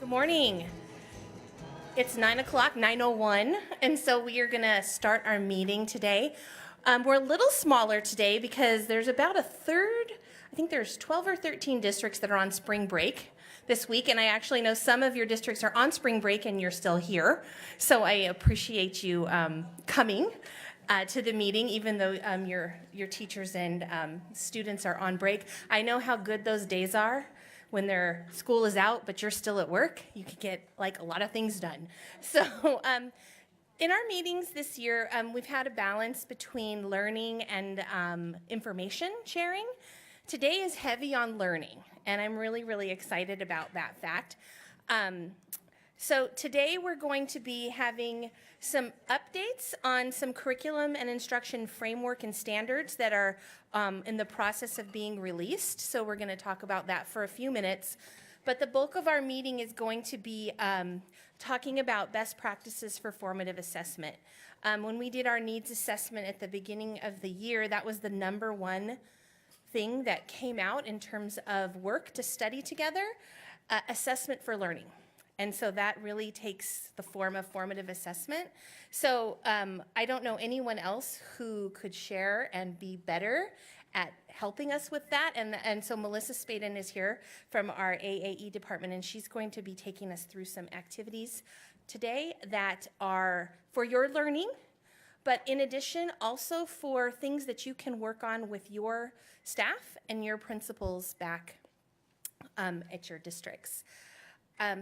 Good morning. It's 9 o'clock, 9:01, and so we are going to start our meeting today. We're a little smaller today because there's about a third, I think there's 12 or 13 districts that are on spring break this week, and I actually know some of your districts are on spring break and you're still here. So I appreciate you coming to the meeting, even though your teachers and students are on break. I know how good those days are when their school is out, but you're still at work. You can get like a lot of things done. So in our meetings this year, we've had a balance between learning and information sharing. Today is heavy on learning, and I'm really, really excited about that fact. So today we're going to be having some updates on some curriculum and instruction framework and standards that are in the process of being released. So we're going to talk about that for a few minutes. But the bulk of our meeting is going to be talking about best practices for formative assessment. When we did our needs assessment at the beginning of the year, that was the number one thing that came out in terms of work to study together, assessment for learning. And so that really takes the form of formative assessment. So I don't know anyone else who could share and be better at helping us with that. And so Melissa Spaden is here from our AAE department, and she's going to be taking us through some activities today that are for your learning, but in addition, also for things that you can work on with your staff and your principals back at your districts.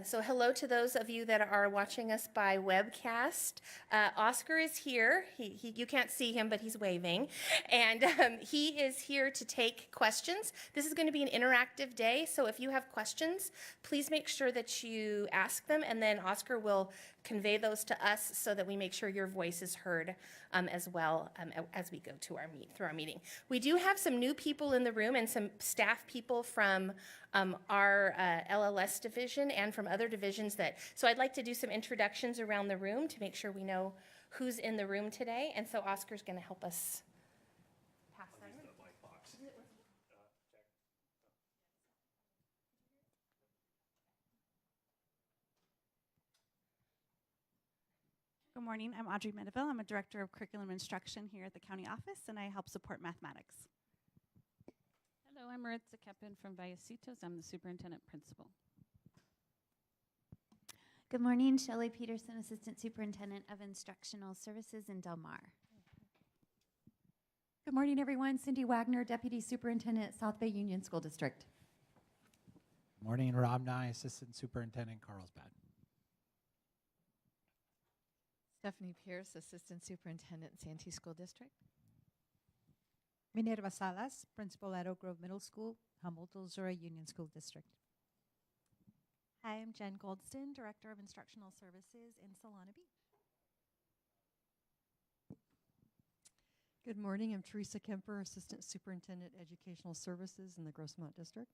So hello to those of you that are watching us by webcast. Oscar is here. You can't see him, but he's waving. And he is here to take questions. This is going to be an interactive day, so if you have questions, please make sure that you ask them, and then Oscar will convey those to us so that we make sure your voice is heard as well as we go to through our meeting. We do have some new people in the room and some staff people from our LLS division and from other divisions so I'd like to do some introductions around the room to make sure we know who's in the room today, and so Oscar's going to help us pass that. Good morning, I'm Audrey Medeville. I'm a Director of Curriculum Instruction here at the County Office, and I help support mathematics. Hello, I'm Maritza Kepin from Vallecitos. I'm the Superintendent Principal. Good morning, Shelley Peterson, Assistant Superintendent of Instructional Services in Del Mar. Good morning, everyone. Cindy Wagner, Deputy Superintendent, South Bay Union School District. Good morning, Rob Nye, Assistant Superintendent, Carlsbad. Stephanie Pierce, Assistant Superintendent, Santee School District. Minerva Salas, Principal at Oak Grove Middle School, Humboldt-Missouri Union School District. Hi, I'm Jen Goldston, Director of Instructional Services in Solana Beach. Good morning, I'm Teresa Kemper, Assistant Superintendent, Educational Services in the Grossmont District.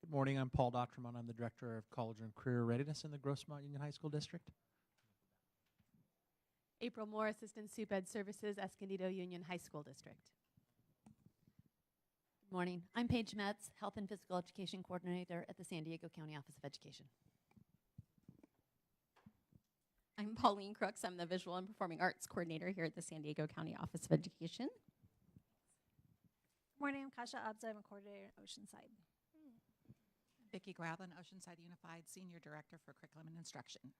Good morning, I'm Paul Docterman. I'm the Director of College and Career Readiness in the Grossmont Union High School District. April Moore, Assistant Sup Ed Services, Escondido Union High School District. Good morning. I'm Paige Metz, Health and Physical Education Coordinator at the San Diego County Office of Education. I'm Pauline Crooks. I'm the Visual and Performing Arts Coordinator here at the San Diego County Office of Education. Good morning, I'm Kasha Abza. I'm a coordinator in Oceanside. Vicki Grablin, Oceanside Unified Senior Director for Curriculum and Instruction.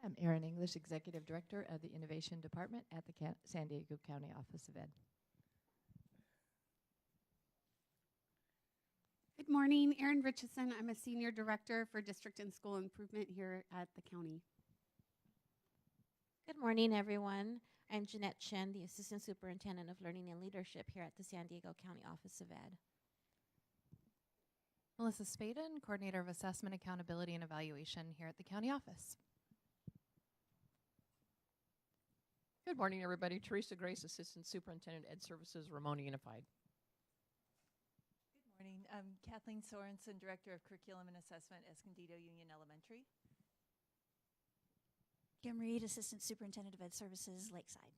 I'm Erin English, Executive Director of the Innovation Department at the San Diego County Office of Ed. Good morning, Erin Richardson. I'm a Senior Director for District and School Improvement here at the county. Good morning, everyone. I'm Jeanette Chen, the Assistant Superintendent of Learning and Leadership here at the San Diego County Office of Ed. Melissa Spaden, Coordinator of Assessment, Accountability, and Evaluation here at the County Office. Good morning, everybody. Teresa Grace, Assistant Superintendent, Ed Services, Ramona Unified. Good morning. I'm Kathleen Sorensen, Director of Curriculum and Assessment, Escondido Union Elementary. Kim Reed, Assistant Superintendent of Ed Services, Lakeside.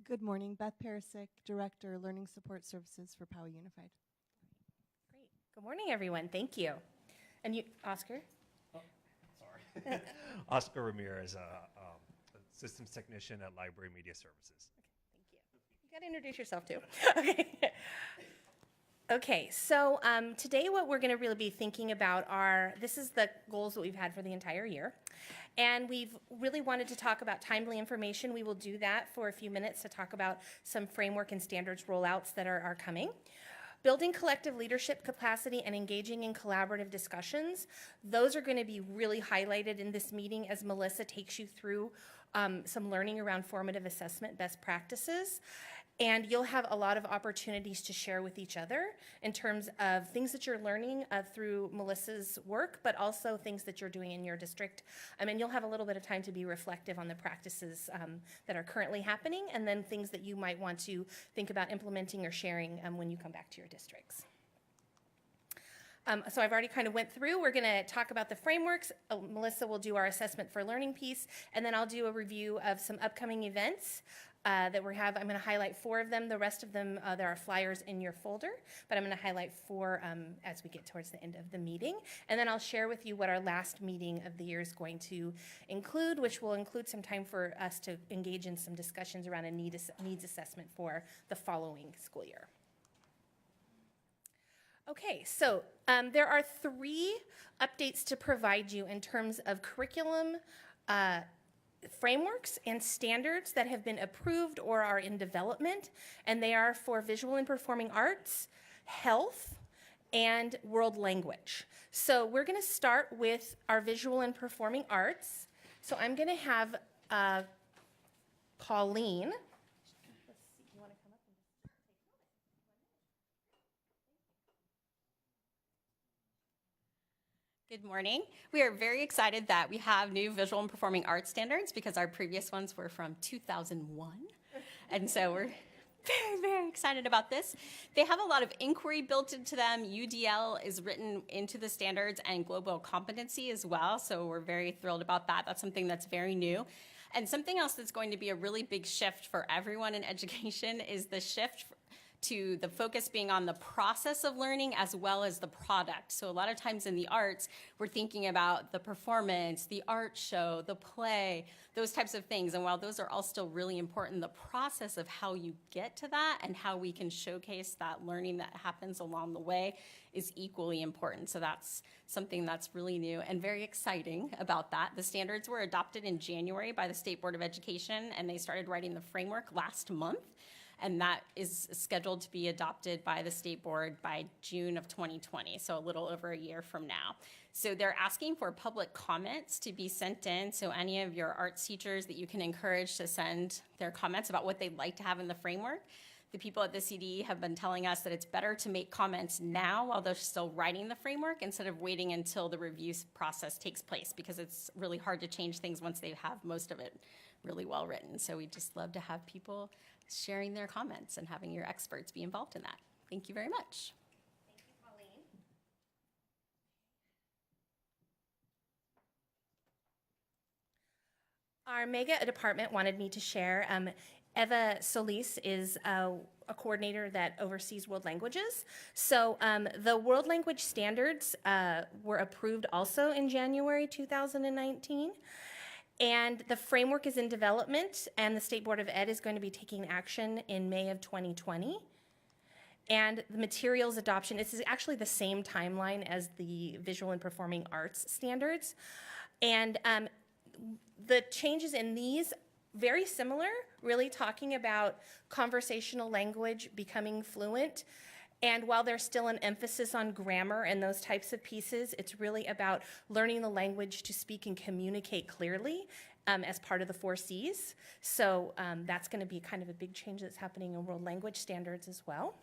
Good morning. Beth Parasik, Director, Learning Support Services for Poway Unified. Good morning, everyone. Thank you. And you, Oscar? Sorry. Oscar Ramirez, systems technician at Library Media Services. You got to introduce yourself too. Okay. Okay, so today what we're going to really be thinking about this is the goals that we've had for the entire year. And we've really wanted to talk about timely information. We will do that for a few minutes to talk about some framework and standards rollouts that are coming. Building collective leadership capacity and engaging in collaborative discussions. Those are going to be really highlighted in this meeting as Melissa takes you through some learning around formative assessment best practices. And you'll have a lot of opportunities to share with each other in terms of things that you're learning through Melissa's work, but also things that you're doing in your district. And you'll have a little bit of time to be reflective on the practices that are currently happening, and then things that you might want to think about implementing or sharing when you come back to your districts. So I've already kind of went through. We're going to talk about the frameworks. Melissa will do our assessment for learning piece, and then I'll do a review of some upcoming events that we have. I'm going to highlight 4 of them. The rest of them, there are flyers in your folder, but I'm going to highlight 4 as we get towards the end of the meeting. And then I'll share with you what our last meeting of the year is going to include, which will include some time for us to engage in some discussions around a needs assessment for the following school year. Okay, so there are 3 updates to provide you in terms of curriculum frameworks and standards that have been approved or are in development, and they are for visual and performing arts, health, and world language. So we're going to start with our visual and performing arts. So I'm going to have Pauline. Good morning. We are very excited that we have new visual and performing arts standards because our previous ones were from 2001. And so we're very, very excited about this. They have a lot of inquiry built into them. UDL is written into the standards and global competency as well. So we're very thrilled about that. That's something that's very new. And something else that's going to be a really big shift for everyone in education is the shift to the focus being on the process of learning as well as the product. So a lot of times in the arts, we're thinking about the performance, the art show, the play, those types of things. And while those are all still really important, the process of how you get to that and how we can showcase that learning that happens along the way is equally important. So that's something that's really new and very exciting about that. The standards were adopted in January by the State Board of Education, and they started writing the framework last month. And that is scheduled to be adopted by the state board by June of 2020, so a little over a year from now. So they're asking for public comments to be sent in, so any of your arts teachers that you can encourage to send their comments about what they'd like to have in the framework. The people at the CDE have been telling us that it's better to make comments now while they're still writing the framework instead of waiting until the review process takes place, because it's really hard to change things once they have most of it really well written. So we just love to have people sharing their comments and having your experts be involved in that. Thank you very much. Thank you, Pauline. Our MEGA department wanted me to share. Eva Solis is a coordinator that oversees world languages. So the world language standards were approved also in January 2019. And the framework is in development, and the State Board of Ed is going to be taking action in May of 2020. And the materials adoption, this is actually the same timeline as the visual and performing arts standards. And the changes in these, very similar, really talking about conversational language becoming fluent. And while there's still an emphasis on grammar and those types of pieces, it's really about learning the language to speak and communicate clearly as part of the 4 C's. So that's going to be kind of a big change that's happening in world language standards as well.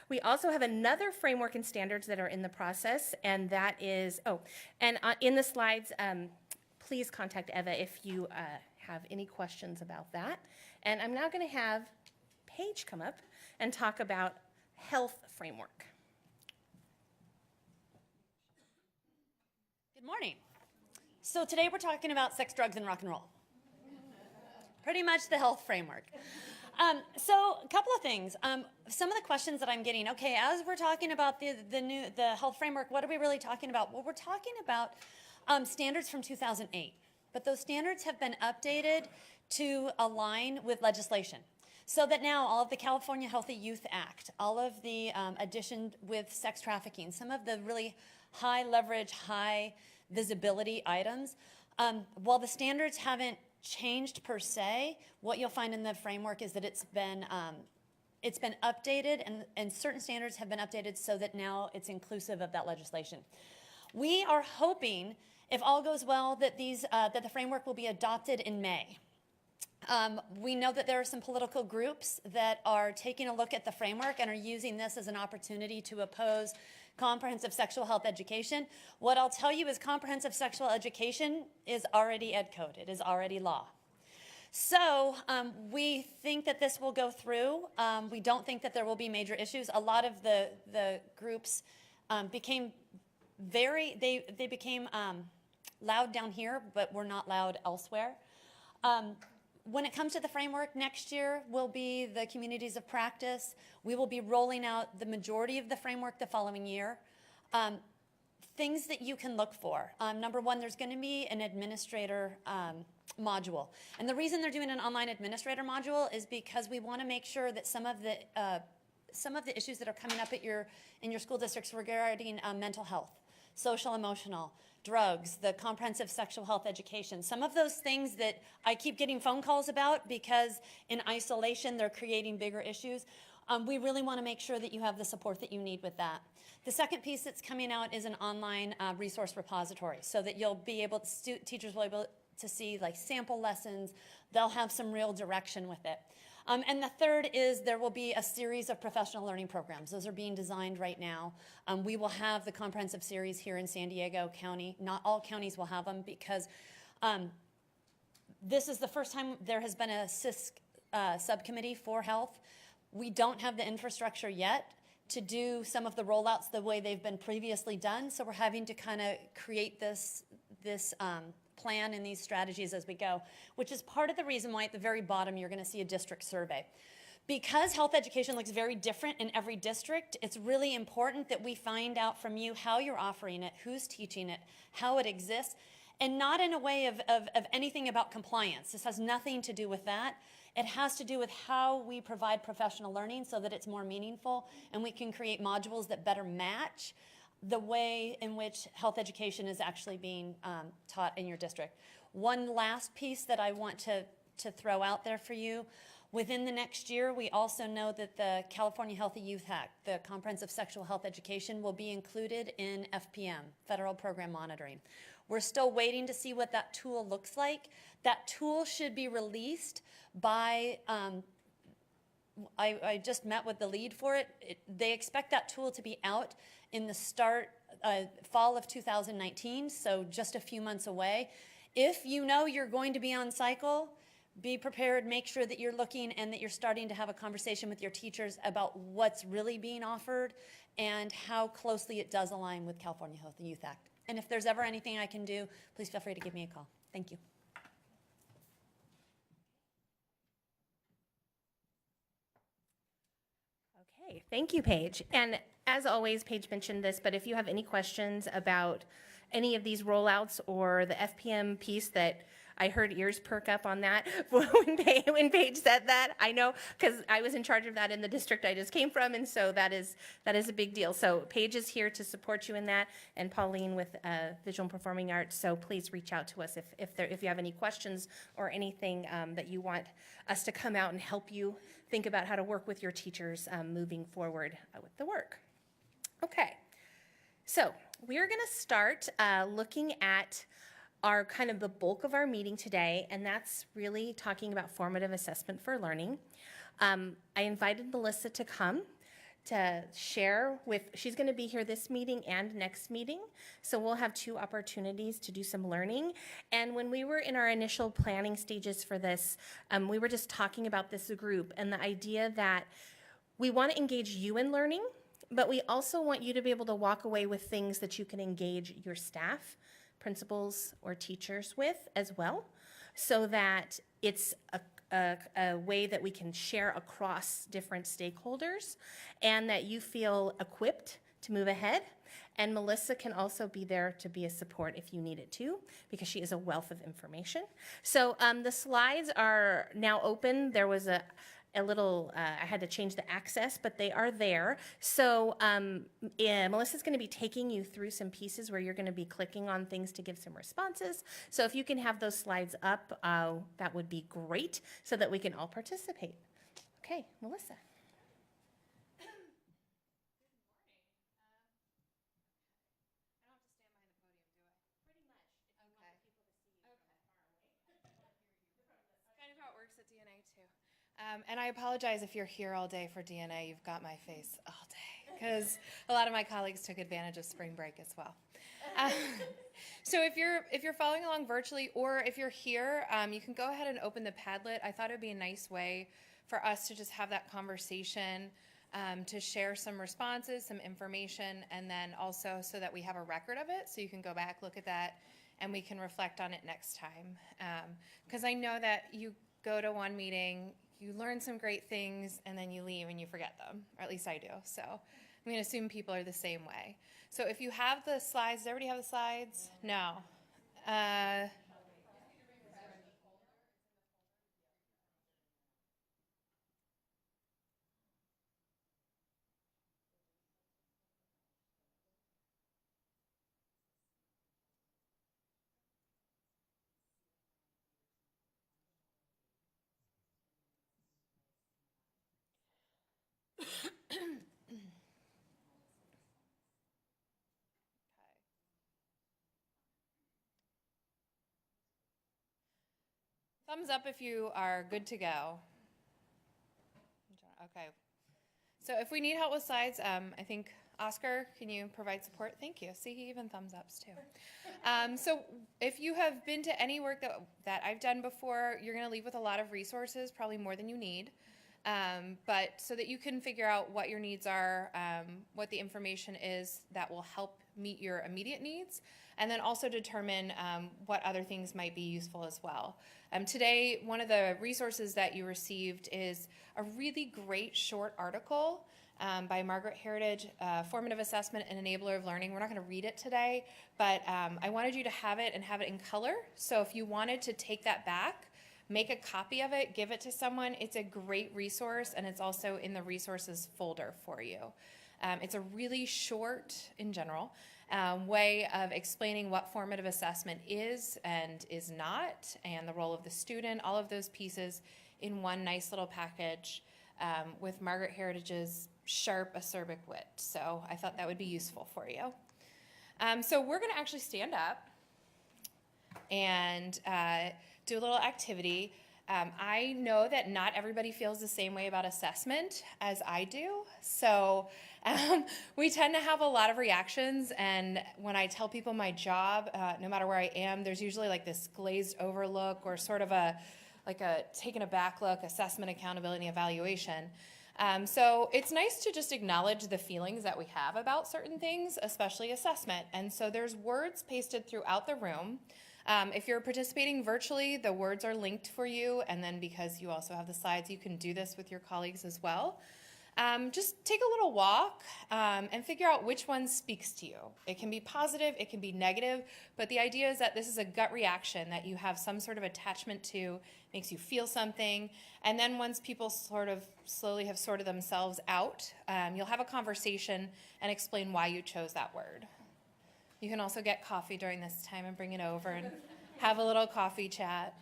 We also have another framework and standards that are in the process, and that is, in the slides, please contact Eva if you have any questions about that. And I'm now going to have Paige come up and talk about health framework. Good morning. So today we're talking about sex, drugs, and rock and roll. Pretty much the health framework. So a couple of things. Some of the questions that I'm getting. Okay, as we're talking about the health framework, what are we really talking about? Well, we're talking about standards from 2008, but those standards have been updated to align with legislation. So that now all of the California Healthy Youth Act, all of the addition with sex trafficking, some of the really high leverage, high visibility items, while the standards haven't changed per se, what you'll find in the framework is that it's been updated, and certain standards have been updated so that now it's inclusive of that legislation. We are hoping, if all goes well, that that the framework will be adopted in May. We know that there are some political groups that are taking a look at the framework and are using this as an opportunity to oppose comprehensive sexual health education. What I'll tell you is comprehensive sexual education is already ed code. It is already law. So we think that this will go through. We don't think that there will be major issues. A lot of the groups became they became loud down here, but were not loud elsewhere. When it comes to the framework, next year will be the communities of practice. We will be rolling out the majority of the framework the following year. Things that you can look for. Number one, there's going to be an administrator module. And the reason they're doing an online administrator module is because we want to make sure that some of the issues that are coming up in your school districts regarding mental health, social, emotional, drugs, the comprehensive sexual health education, some of those things that I keep getting phone calls about because in isolation they're creating bigger issues. We really want to make sure that you have the support that you need with that. The second piece that's coming out is an online resource repository so that you'll be able to, teachers will be able to see like sample lessons. They'll have some real direction with it. And the third is there will be a series of professional learning programs. Those are being designed right now. We will have the comprehensive series here in San Diego County. Not all counties will have them because this is the first time there has been a CISC subcommittee for health. We don't have the infrastructure yet to do some of the rollouts the way they've been previously done. So we're having to kind of create this plan and these strategies as we go, which is part of the reason why at the very bottom you're going to see a district survey. Because health education looks very different in every district, it's really important that we find out from you how you're offering it, who's teaching it, how it exists, and not in a way of anything about compliance. This has nothing to do with that. It has to do with how we provide professional learning so that it's more meaningful and we can create modules that better match the way in which health education is actually being taught in your district. One last piece that I want to throw out there for you. Within the next year, we also know that the California Healthy Youth Act, the Comprehensive Sexual Health Education, will be included in FPM, Federal Program Monitoring. We're still waiting to see what that tool looks like. That tool should be released by I just met with the lead for it. They expect that tool to be out in the fall of 2019, so just a few months away. If you know you're going to be on cycle, be prepared, make sure that you're looking and that you're starting to have a conversation with your teachers about what's really being offered and how closely it does align with California Healthy Youth Act. And if there's ever anything I can do, please feel free to give me a call. Thank you. Okay, thank you, Paige. And as always, Paige mentioned this, but if you have any questions about any of these rollouts or the FPM piece that I heard ears perk up on that when Paige said that. I know because I was in charge of that in the district I just came from, and so that is a big deal. So Paige is here to support you in that, and Pauline with Visual and Performing Arts. So please reach out to us if you have any questions or anything that you want us to come out and help you think about how to work with your teachers moving forward with the work. Okay, so we're going to start looking at our kind of the bulk of our meeting today, and that's really talking about formative assessment for learning. I invited Melissa to come to share she's going to be here this meeting and next meeting, so we'll have 2 opportunities to do some learning. And when we were in our initial planning stages for this, we were just talking about this group and the idea that we want to engage you in learning, but we also want you to be able to walk away with things that you can engage your staff, principals, or teachers with as well, so that it's a way that we can share across different stakeholders and that you feel equipped to move ahead. And Melissa can also be there to be a support if you need it too, because she is a wealth of information. So the slides are now open. There was a little, I had to change the access, but they are there. So Melissa's going to be taking you through some pieces where you're going to be clicking on things to give some responses. So if you can have those slides up, that would be great so that we can all participate. Okay, Melissa. And I apologize if you're here all day for DNA. You've got my face all day because a lot of my colleagues took advantage of spring break as well. So if you're following along virtually or if you're here, you can go ahead and open the Padlet. I thought it would be a nice way for us to just have that conversation, to share some responses, some information, and then also so that we have a record of it so you can go back, look at that, and we can reflect on it next time. Because I know that you go to one meeting, you learn some great things, and then you leave and you forget them, or at least I do. So I'm going to assume people are the same way. So if you have the slides, does everybody have the slides? No. Thumbs up if you are good to go. Okay. So if we need help with slides, I think, Oscar, can you provide support? Thank you. See, he even thumbs ups too. So if you have been to any work that I've done before, you're going to leave with a lot of resources, probably more than you need. But so that you can figure out what your needs are, what the information is that will help meet your immediate needs, and then also determine what other things might be useful as well. Today, one of the resources that you received is a really great short article by Margaret Heritage, Formative Assessment and Enabler of Learning. We're not going to read it today, but I wanted you to have it and have it in color. So if you wanted to take that back, make a copy of it, give it to someone. It's a great resource, and it's also in the resources folder for you. It's a really short, in general, way of explaining what formative assessment is and is not, and the role of the student, all of those pieces in one nice little package with Margaret Heritage's sharp, acerbic wit. So I thought that would be useful for you. So we're going to actually stand up and do a little activity. I know that not everybody feels the same way about assessment as I do. So we tend to have a lot of reactions, and when I tell people my job, no matter where I am, there's usually like this glazed over look or sort of a taken aback look, assessment, accountability, evaluation. So it's nice to just acknowledge the feelings that we have about certain things, especially assessment. And so there's words pasted throughout the room. If you're participating virtually, the words are linked for you, and then because you also have the slides, you can do this with your colleagues as well. Just take a little walk and figure out which one speaks to you. It can be positive, it can be negative, but the idea is that this is a gut reaction that you have some sort of attachment to, makes you feel something, and then once people sort of slowly have sorted themselves out, you'll have a conversation and explain why you chose that word. You can also get coffee during this time and bring it over and have a little coffee chat.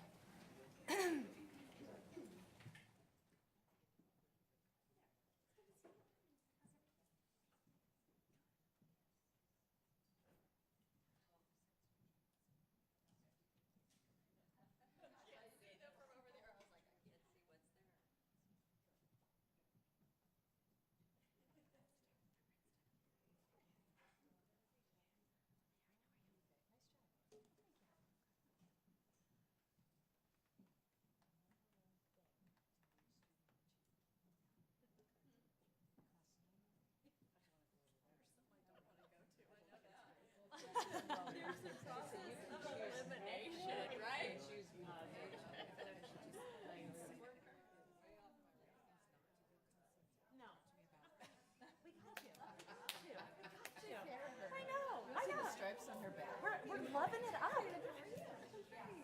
revving it up.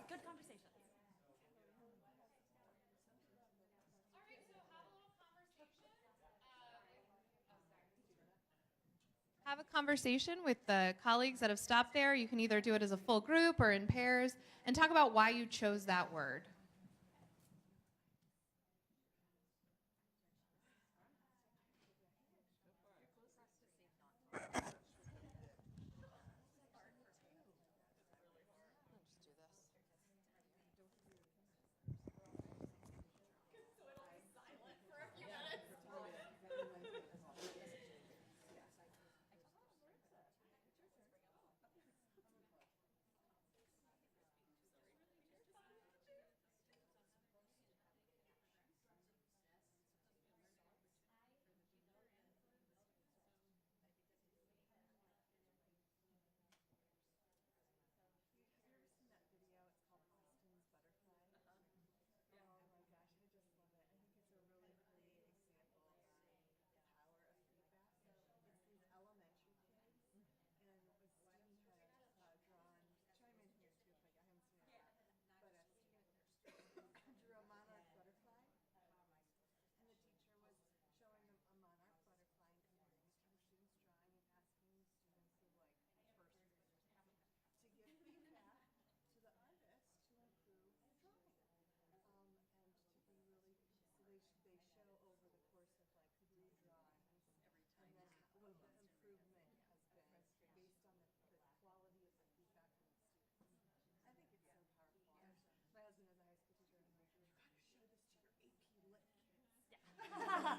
Good conversations. Have a conversation with the colleagues that have stopped there. You can either do it as a full group or in pairs, and talk about why you chose that word.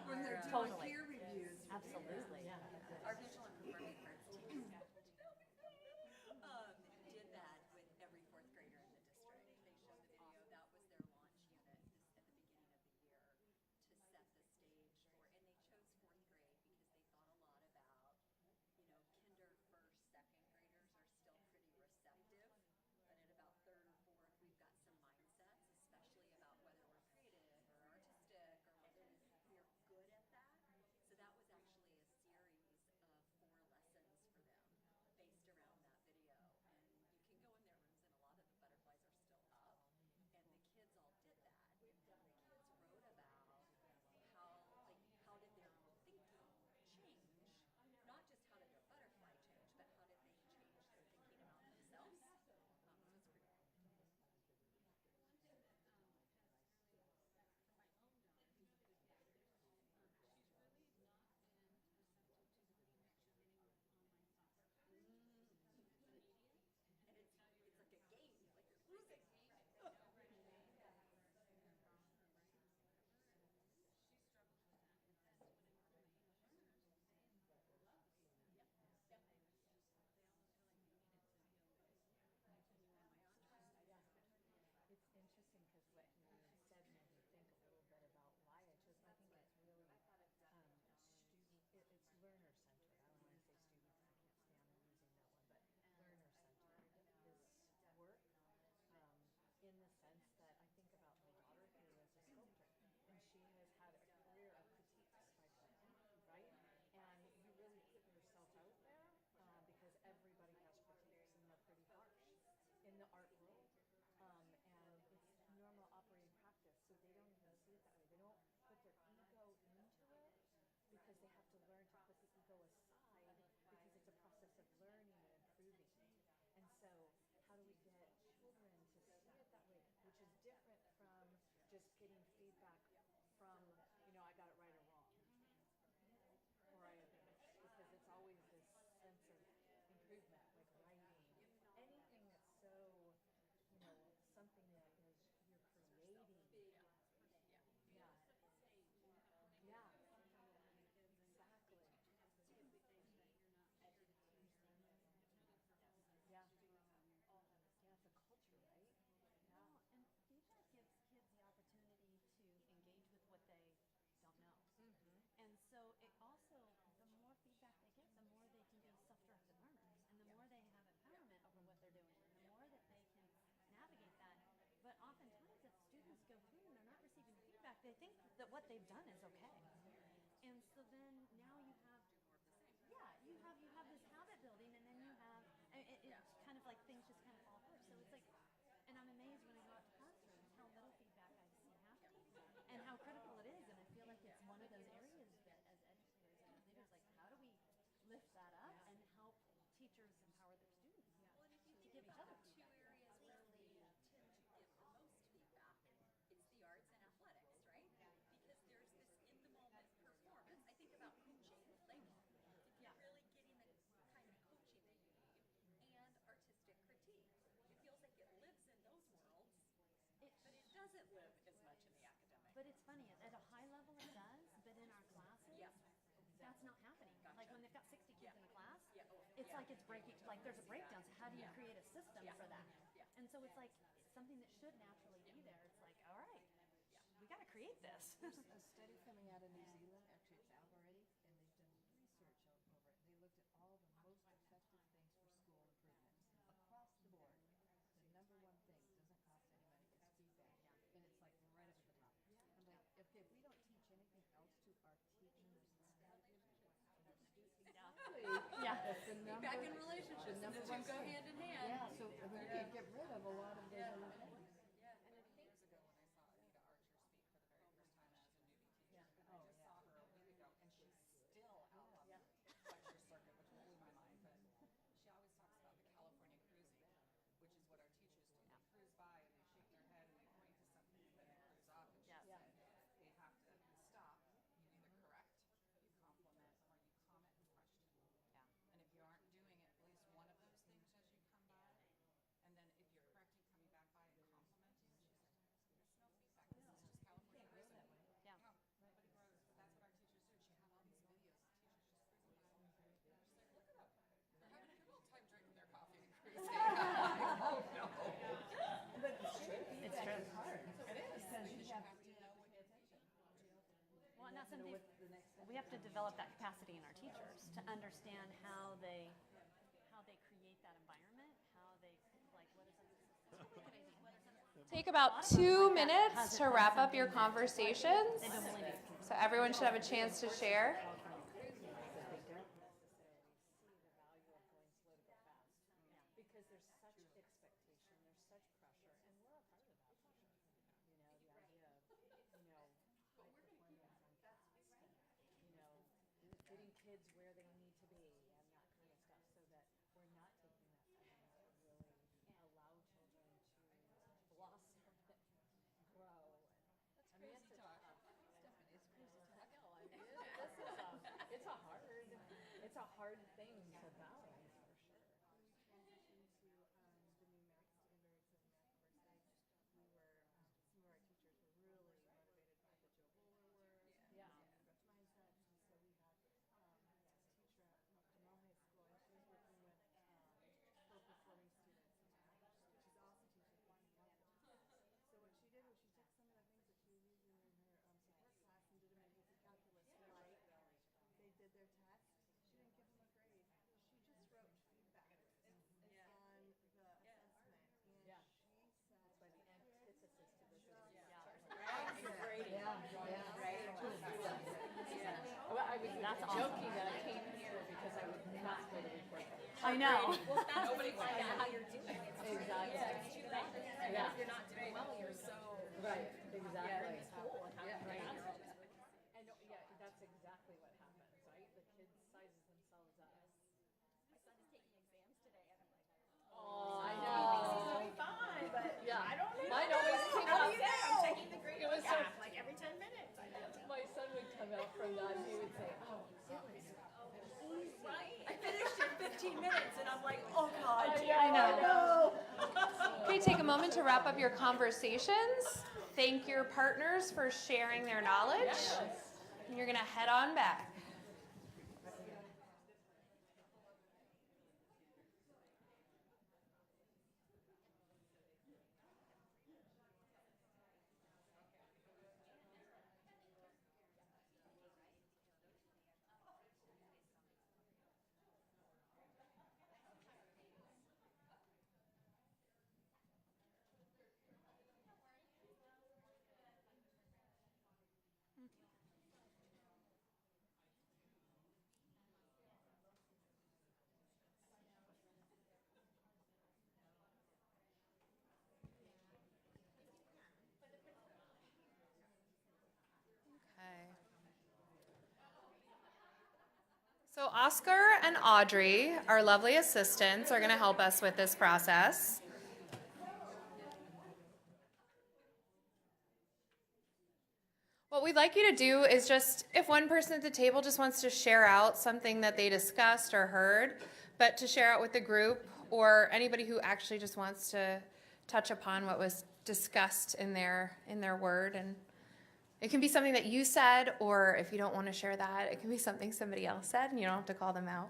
When they're doing peer reviews. Absolutely. Yeah. Our visual and performing arts team did that with every fourth grader in the district. They showed the video. That was their launch unit at the beginning of the year to set the stage for, and they chose fourth grade because they thought a lot about, kinder, first, second graders are still pretty receptive, but at about third or fourth, we've got some mindsets, especially about whether we're creative or artistic or whether we're good at that. So that was actually a series of 4 lessons for them based around that video. And you can go in their rooms and a lot of the butterflies are still up. And the kids all did that. And the kids wrote about how did their thinking change, not just how did their butterfly change, but how did they change their thinking about themselves. So it's pretty cool. And it's like a game, like you're losing. It's interesting because what you said made me think a little bit about why I chose. I think it's really it's learner centered. I don't want to say student. I can't stand using that one, but learner centered. This work, in the sense that I think about my daughter who is a sculptor, and she has had a career of critiques by critics, right? And you really put yourself out there because everybody has critiques, and they're pretty harsh in the art world. And it's normal operating practice, so they don't even see it that way. They don't put their ego into it because they have to learn to put the ego aside because it's a process of learning and improving. And so how do we get children to see it that way, which is different from just getting feedback from, I got it right or wrong, or I finished, because it's always this sense of improvement, like writing, anything that's so, something that is you're creating. Yeah. Yeah. Yeah. Exactly. Yeah. Yeah, it's a culture, right? Yeah. Well, and feedback gives kids the opportunity to engage with what they don't know. And so it also, the more feedback they get, the more they can be self-directed learners, and the more they have empowerment over what they're doing, and the more that they can navigate that. But oftentimes, if students go through and they're not receiving feedback, they think that what they've done is okay. And so then now you have, you have this habit building, and then you have, it's kind of like things just kind of lift that up and help teachers empower their students to give each other feedback. Two areas where we tend to get the most feedback, it's the arts and athletics, right? Because there's this in the moment performance. I think about coaching, like if you're really getting the kind of coaching that you need, and artistic critique. It feels like it lives in those worlds, but it doesn't live as much in the academic. But it's funny, at a high level it does, but in our classes, that's not happening. Like when they've got 60 kids in a class, it's like it's breaking, like there's a breakdown. So how do you create a system for that? And so it's like something that should naturally be there. It's like, all right, we got to create this. There's a study coming out of New Zealand, actually it's out already, and they've done research over it. They looked at all the most effective things for school improvement across the board. The number one thing doesn't cost any money, it's feedback, and it's like right up at the top. I'm like, okay, if we don't teach anything else to our teachers and our students, Yeah. that's the number. Feedback and relationships, the number the two one go thing. hand in hand. Yeah, so I mean, you can get rid of a lot of those other things. Years ago when I saw Anita Archer speak for the very first time as a newbie teacher, and I just saw her a week ago, and she's still out on the lecture circuit, which blew my mind. But she always talks about the California cruising, which is what our teachers do. They cruise by and they shake their head and they point to something and then they cruise off. And she said they have to stop. You either correct, you compliment, or you comment and question. And if you aren't doing at least one of those things as you come by, and then if you're correcting coming back by and complimenting, she said, there's no feedback. This is just California cruising. Yeah. No, nobody grows, but that's what our teachers do. She had all these videos of teachers just cruising by. She's like, look at them. They're having a good old time drinking their coffee and cruising. Oh, no. But it's true. It's true. It is. Because you have to know when to attention. Well, and that's something the next we have to develop that capacity in our teachers to understand how they create that environment, how they like what is it. Take about 2 minutes to wrap up your conversations. So everyone should have a chance to share. Because there's such expectation, there's such pressure, and we're a part of that pressure. You know, the idea of, high performance on task, and, getting kids where they need to be and that kind of stuff, so that we're not taking that time to really allow children to blossom and grow. That's I mean, crazy talk. Stephanie, it's crazy talk. I know, I mean, it's a hard thing to balance, for sure. Transition to the new math standards and math courses, we were some of our teachers were really motivated by the Joe Bowler work, growth mindset, and so we had this teacher at Jamal High School, and she was working with low performing students in math, which is awesome teaching. Love it. So what she did was she took some of the things that she was using in her support class and did them in easy calculus, like they did their test. She didn't give them a grade. She just wrote feedback on the assessment. And she said, It's by the antithesis to this. grading. Well, I was That's joking that I came here because I would not go to report card. I know. Well, that's Nobody find out how you're doing. Exactly. It's too late. Yeah. If you're not doing well, you're so Right, exactly. in school and how Right. And that's exactly what happens, right? The kid sizes themselves up. My son is taking exams today, and I'm like, Oh, I He know. thinks he's doing fine, but I don't know. Mine always came How out. do you know? I'm taking the grade It was gap, so- like every 10 minutes. I know. My son would come out from that and he would say, oh, it was easy. Right? I finished in 15 minutes and I'm like, oh God. I know. Okay, take a moment to wrap up your conversations. Thank your partners for sharing their knowledge. And you're going to head on back. So Oscar and Audrey, our lovely assistants, are going to help us with this process. What we'd like you to do is just, if one person at the table just wants to share out something that they discussed or heard, but to share out with the group, or anybody who actually just wants to touch upon what was discussed in their word. And it can be something that you said, or if you don't want to share that, it can be something somebody else said, and you don't have to call them out.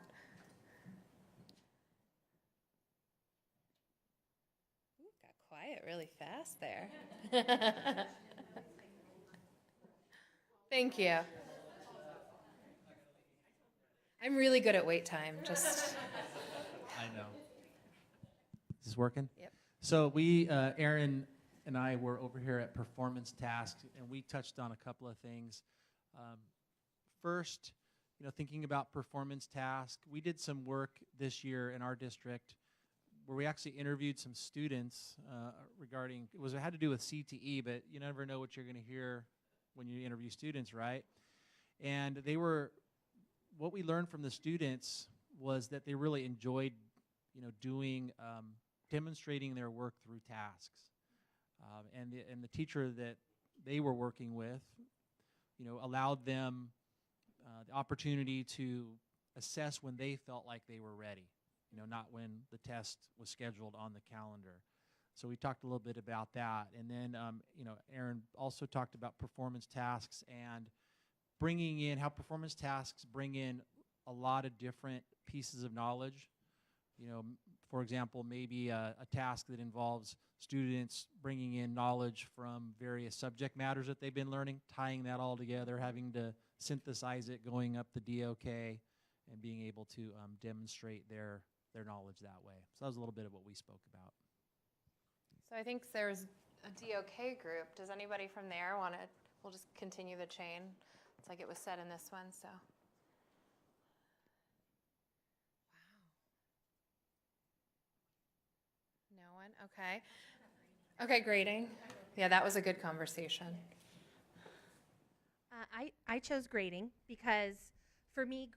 Ooh, got quiet really fast there. Thank you. I'm really good at wait time, just. I know. Is this working? Yep. So we, Aaron and I were over here at Performance Task, and we touched on a couple of things. First, thinking about Performance Task, we did some work this year in our district where we actually interviewed some students regarding, it had to do with CTE, but you never know what you're going to hear when you interview students, right? And what we learned from the students was that they really enjoyed, doing, demonstrating their work through tasks. And the teacher that they were working with, allowed them the opportunity to assess when they felt like they were ready, not when the test was scheduled on the calendar. So we talked a little bit about that. And then, Aaron also talked about performance tasks and bringing in how performance tasks bring in a lot of different pieces of knowledge. For example, maybe a task that involves students bringing in knowledge from various subject matters that they've been learning, tying that all together, having to synthesize it, going up the DOK, and being able to demonstrate their knowledge that way. So that was a little bit of what we spoke about. So I think there's a DOK group. Does anybody from there want to? We'll just continue the chain. It's like it was said in this one, so. Wow. No one? Okay. Okay, grading. Yeah, that was a good conversation. I chose grading because for me,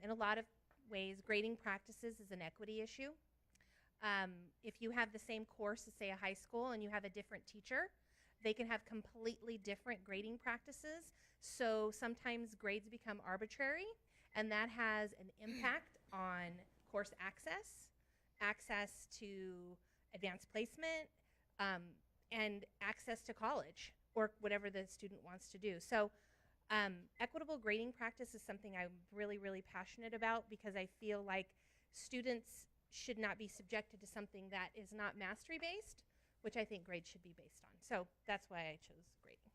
in a lot of ways, grading practices is an equity issue. If you have the same course as, say, a high school and you have a different teacher, they can have completely different grading practices. So sometimes grades become arbitrary, and that has an impact on course access to advanced placement, and access to college or whatever the student wants to do. So equitable grading practice is something I'm really, really passionate about because I feel like students should not be subjected to something that is not mastery-based, which I think grades should be based on. So that's why I chose grading.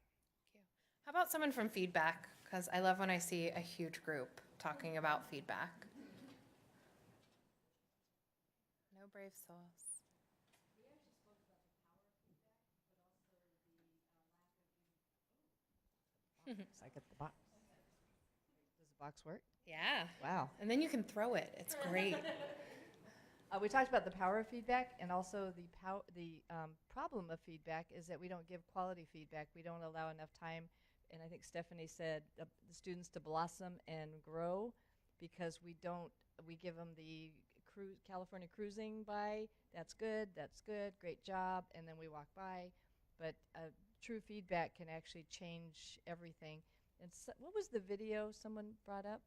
Thank you. How about someone from feedback? Because I love when I see a huge group talking about feedback. No brave souls. I get the box. Does the box work? Yeah. Wow. And then you can throw it. It's great. We talked about the power of feedback, and also the problem of feedback is that we don't give quality feedback. We don't allow enough time, and I think Stephanie said the students to blossom and grow because we give them the California cruising by, that's good, great job, and then we walk by. But true feedback can actually change everything. And so, what was the video someone brought up?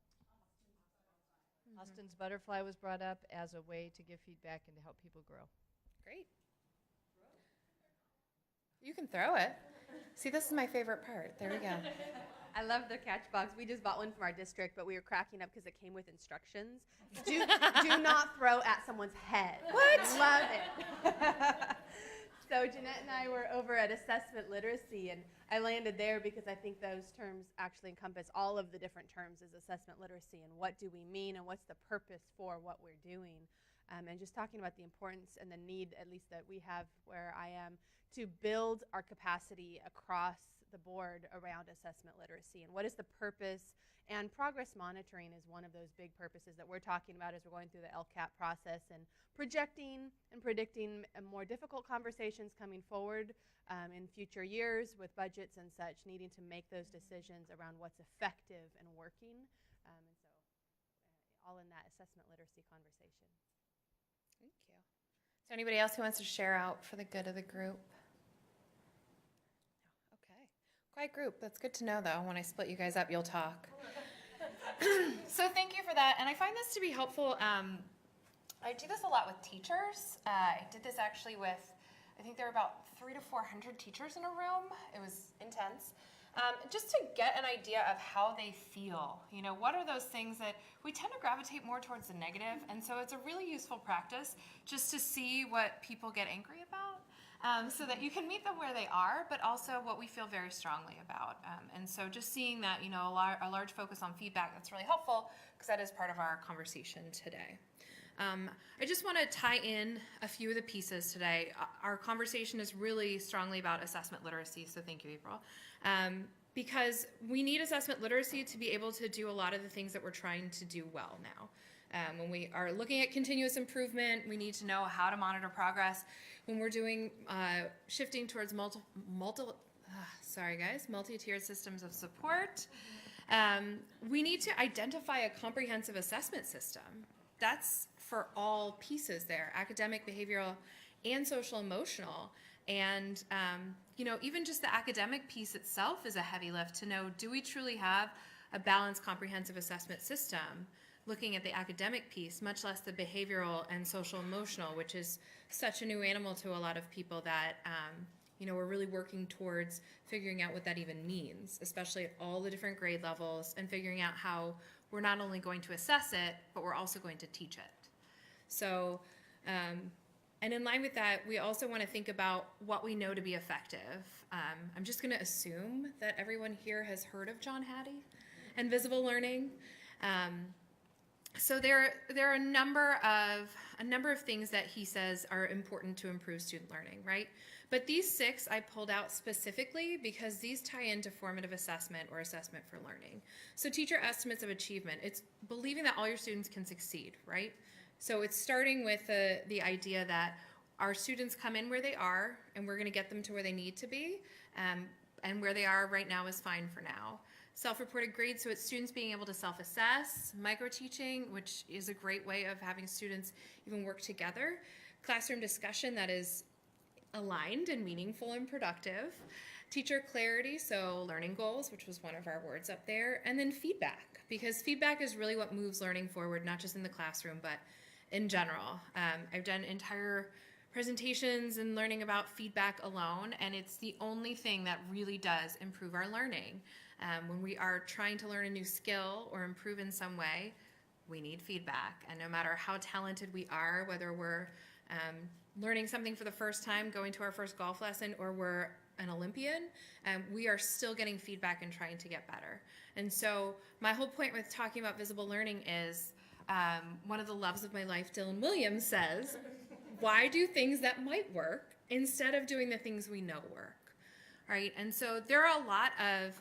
Austin's Butterfly was brought up as a way to give feedback and to help people grow. Great. You can throw it. See, this is my favorite part. There we go. I love the catch box. We just bought one from our district, but we were cracking up because it came with instructions. Do not throw at someone's head. What? Love it. So Jeanette and I were over at assessment literacy, and I landed there because I think those terms actually encompass all of the different terms as assessment literacy and what do we mean and what's the purpose for what we're doing. And just talking about the importance and the need, at least that we have where I am, to build our capacity across the board around assessment literacy and what is the purpose. And progress monitoring is one of those big purposes that we're talking about as we're going through the LCAP process and projecting and predicting more difficult conversations coming forward in future years with budgets and such, needing to make those decisions around what's effective and working. And so all in that assessment literacy conversation. Thank you. Is there anybody else who wants to share out for the good of the group? No. Okay. Quiet group. That's good to know, though. When I split you guys up, you'll talk. So thank you for that. And I find this to be helpful. I do this a lot with teachers. I did this actually with, I think there were about 300 to 400 teachers in a room. It was intense. Just to get an idea of how they feel. You know, what are those things that we tend to gravitate more towards the negative, and so it's a really useful practice just to see what people get angry about, so that you can meet them where they are, but also what we feel very strongly about. And so just seeing that, you know, a large focus on feedback, that's really helpful because that is part of our conversation today. I just want to tie in a few of the pieces today. Our conversation is really strongly about assessment literacy, so thank you, April. Because we need assessment literacy to be able to do a lot of the things that we're trying to do well now. When we are looking at continuous improvement, we need to know how to monitor progress. When we're doing shifting towards multi-tiered systems of support, we need to identify a comprehensive assessment system. That's for all pieces there, academic, behavioral, and social emotional. And, you know, even just the academic piece itself is a heavy lift to know, do we truly have a balanced, comprehensive assessment system looking at the academic piece, much less the behavioral and social emotional, which is such a new animal to a lot of people that, you know, we're really working towards figuring out what that even means, especially at all the different grade levels, and figuring out how we're not only going to assess it, but we're also going to teach it. So, and in line with that, we also want to think about what we know to be effective. I'm just going to assume that everyone here has heard of John Hattie and visible learning. So there are a number of things that he says are important to improve student learning, right? But these 6 I pulled out specifically because these tie into formative assessment or assessment for learning. So teacher estimates of achievement, it's believing that all your students can succeed, right? So it's starting with the idea that our students come in where they are, and we're going to get them to where they need to be, and where they are right now is fine for now. Self-reported grades, so it's students being able to self-assess. Micro-teaching, which is a great way of having students even work together. Classroom discussion that is aligned and meaningful and productive. Teacher clarity, so learning goals, which was one of our words up there. And then feedback, because feedback is really what moves learning forward, not just in the classroom, but in general. I've done entire presentations and learning about feedback alone, and it's the only thing that really does improve our learning. When we are trying to learn a new skill or improve in some way, we need feedback. And no matter how talented we are, whether we're learning something for the first time, going to our first golf lesson, or we're an Olympian, we are still getting feedback and trying to get better. And so my whole point with talking about visible learning is one of the loves of my life, Dylan Williams, says, why do things that might work instead of doing the things we know work, right? And so there are a lot of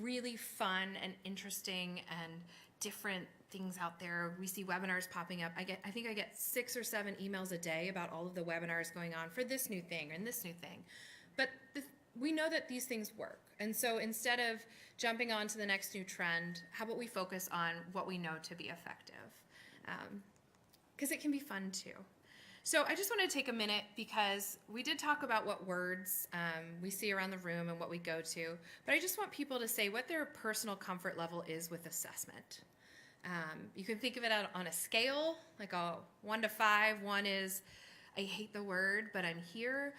really fun and interesting and different things out there. We see webinars popping up. I think I get 6 or 7 emails a day about all of the webinars going on for this new thing and this new thing. But we know that these things work. And so instead of jumping on to the next new trend, how about we focus on what we know to be effective? Because it can be fun too. So I just want to take a minute because we did talk about what words we see around the room and what we go to, but I just want people to say what their personal comfort level is with assessment. You can think of it on a scale, like a 1 to 5. 1 is, I hate the word, but I'm here.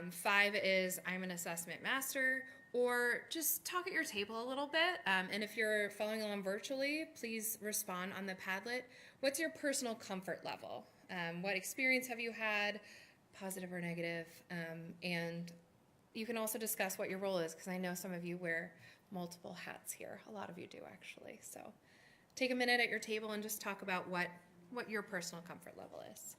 5 is, I'm an assessment master. Or just talk at your table a little bit. And if you're following along virtually, please respond on the Padlet. What's your personal comfort level? What experience have you had, positive or negative? And you can also discuss what your role is, because I know some of you wear multiple hats here. A lot of you do, actually. So take a minute at your table and just talk about what your personal comfort level is.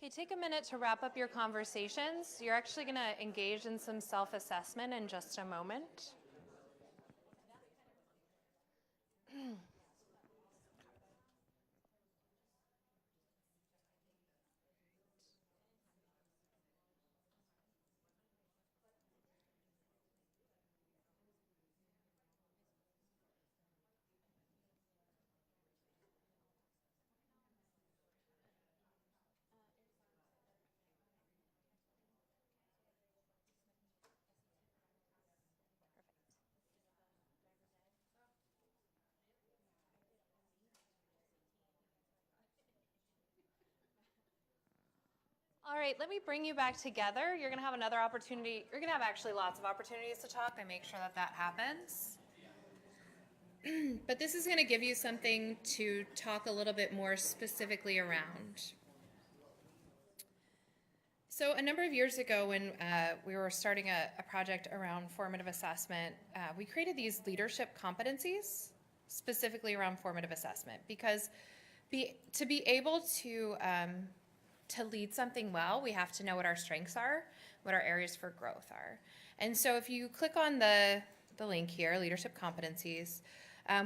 Okay, take a minute to wrap up your conversations. You're actually going to engage in some self-assessment in just a moment. All right, let me bring you back together. You're going to have another opportunity. You're going to have actually lots of opportunities to talk. I make sure that that happens. But this is going to give you something to talk a little bit more specifically around. So a number of years ago when we were starting a project around formative assessment, we created these leadership competencies specifically around formative assessment because to be able to lead something well, we have to know what our strengths are, what our areas for growth are. And so if you click on the link here, leadership competencies,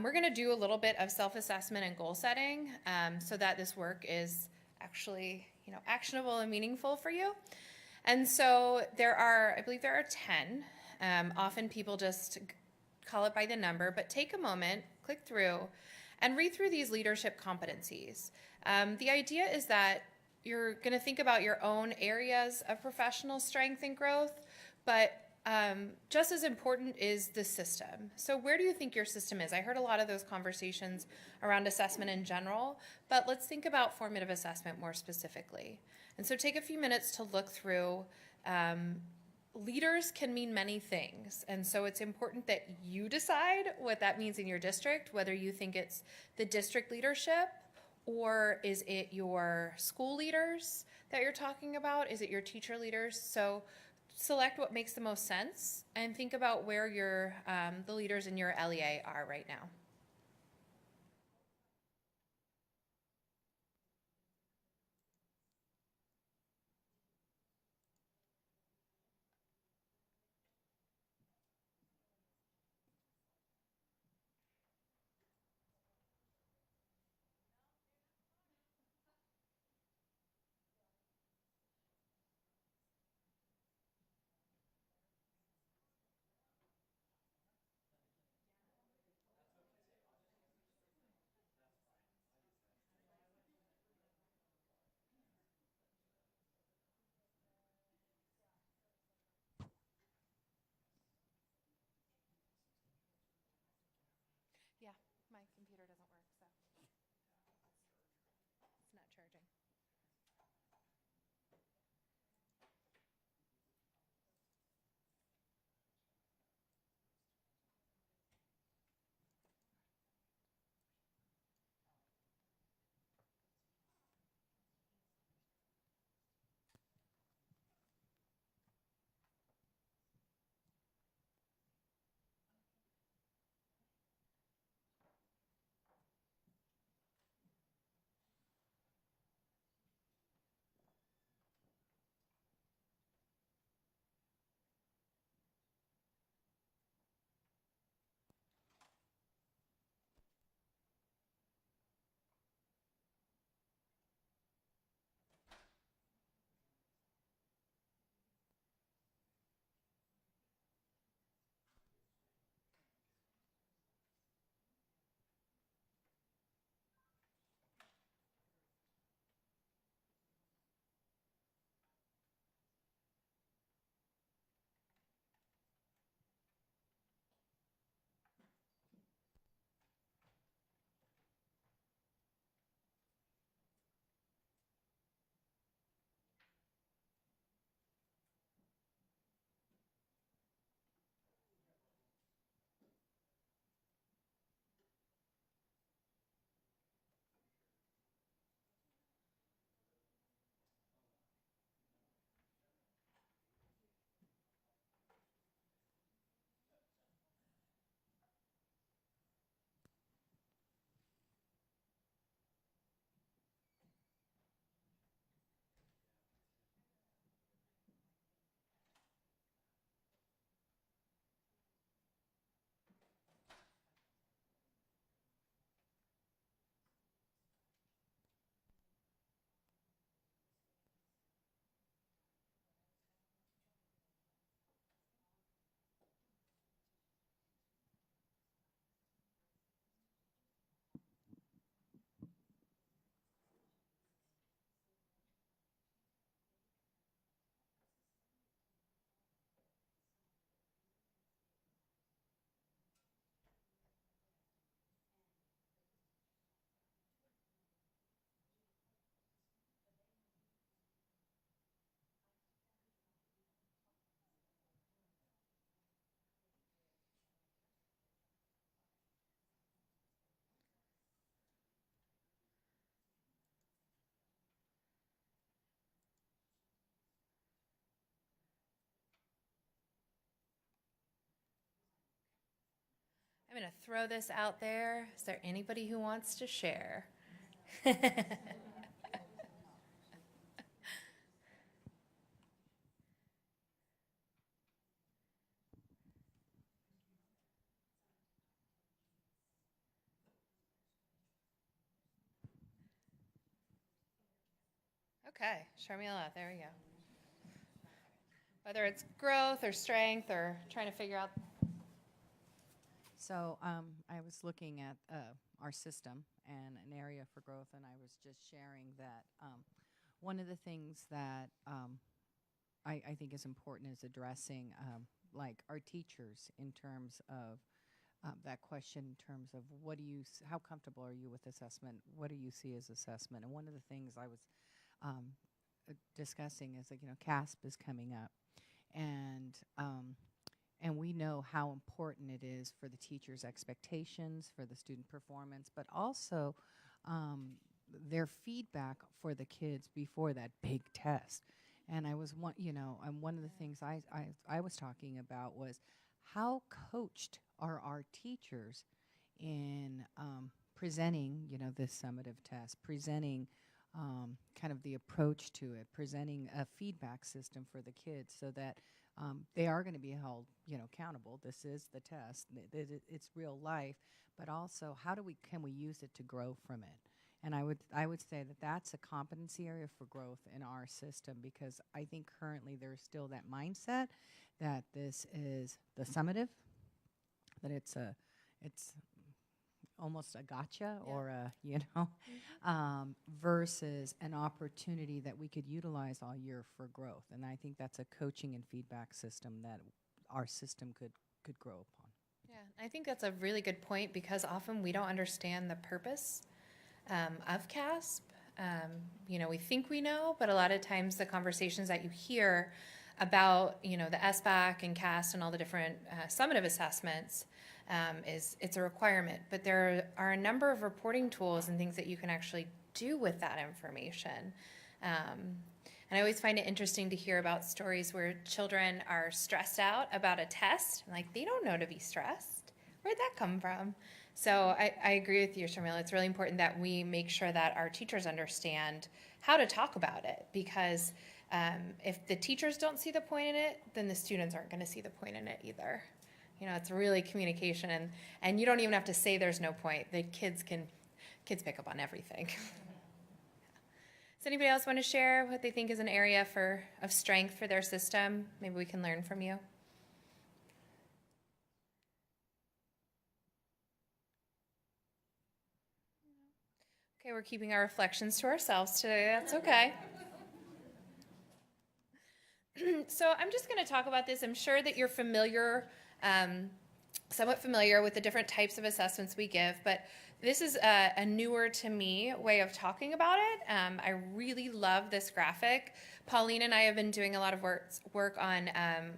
we're going to do a little bit of self-assessment and goal setting so that this work is actually actionable and meaningful for you. And so I believe there are 10. Often people just call it by the number, but take a moment, click through, and read through these leadership competencies. The idea is that you're going to think about your own areas of professional strength and growth, but just as important is the system. So where do you think your system is? I heard a lot of those conversations around assessment in general, but let's think about formative assessment more specifically. And so take a few minutes to look through. Leaders can mean many things, and so it's important that you decide what that means in your district, whether you think it's the district leadership, or is it your school leaders that you're talking about? Is it your teacher leaders? So select what makes the most sense and think about where the leaders in your LEA are right now. I'm going to throw this out there. Is there anybody who wants to share? Okay, Sharmila, there we go. Whether it's growth or strength or trying to figure out. So I was looking at our system and an area for growth, and I was just sharing that one of the things that I think is important is addressing like our teachers in terms of that question in terms of what do you, how comfortable are you with assessment? What do you see as assessment? And one of the things I was discussing is, like, you know, CASP is coming up, and we know how important it is for the teachers' expectations, for the student performance, but also their feedback for the kids before that big test. And I was one of the things I was talking about was how coached are our teachers in presenting, you know, this summative test, presenting kind of the approach to it, presenting a feedback system for the kids so that they are going to be held, you know, accountable. This is the test. It's real life, but also can we use it to grow from it? And I would say that that's a competency area for growth in our system, because I think currently there's still that mindset that this is the summative, that it's almost a gotcha or a, you know, versus an opportunity that we could utilize all year for growth. And I think that's a coaching and feedback system that our system could grow upon. Yeah, I think that's a really good point, because often we don't understand the purpose of CASP. You know, we think we know, but a lot of times the conversations that you hear about, you know, the SBAC and CAST and all the different summative assessments it's a requirement. But there are a number of reporting tools and things that you can actually do with that information. And I always find it interesting to hear about stories where children are stressed out about a test. Like, they don't know to be stressed. Where'd that come from? So I agree with you, Sharmila. It's really important that we make sure that our teachers understand how to talk about it, because if the teachers don't see the point in it, then the students aren't going to see the point in it either. You know, it's really communication, and you don't even have to say there's no point. The kids pick up on everything. Does anybody else want to share what they think is an area of strength for their system? Maybe we can learn from you. Okay, we're keeping our reflections to ourselves today. That's okay. So I'm just going to talk about this. I'm sure that you're familiar, somewhat familiar with the different types of assessments we give, but this is a newer to me way of talking about it. I really love this graphic. Pauline and I have been doing a lot of work on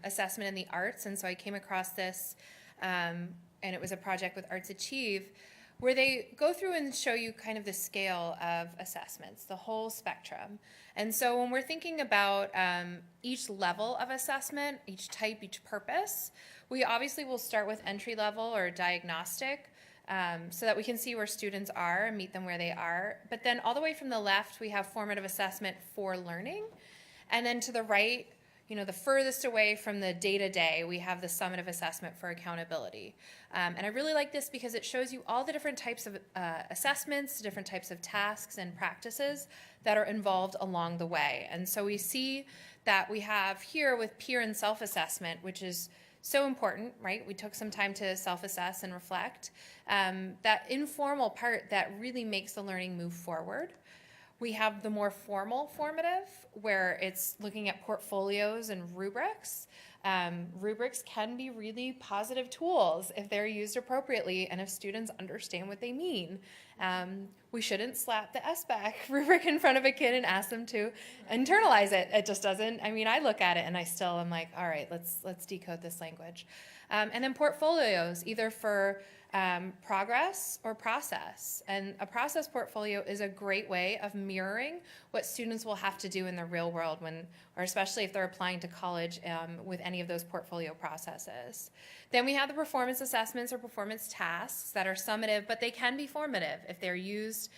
assessment in the arts, and so I came across this, and it was a project with Arts Achieve, where they go through and show you kind of the scale of assessments, the whole spectrum. And so when we're thinking about each level of assessment, each type, each purpose, we obviously will start with entry level or diagnostic, so that we can see where students are and meet them where they are. But then all the way from the left, we have formative assessment for learning. And then to the right, you know, the furthest away from the day-to-day, we have the summative assessment for accountability. And I really like this because it shows you all the different types of assessments, different types of tasks and practices that are involved along the way. And so we see that we have here with peer and self-assessment, which is so important, right? We took some time to self-assess and reflect. That informal part that really makes the learning move forward. We have the more formal formative, where it's looking at portfolios and rubrics. Rubrics can be really positive tools if they're used appropriately and if students understand what they mean. We shouldn't slap the SBAC rubric in front of a kid and ask them to internalize it. It just doesn't. I mean, I look at it and I still am like, all right, let's decode this language. And then portfolios, either for progress or process. And a process portfolio is a great way of mirroring what students will have to do in the real world or especially if they're applying to college with any of those portfolio processes. Then we have the performance assessments or performance tasks that are summative, but they can be formative if they're used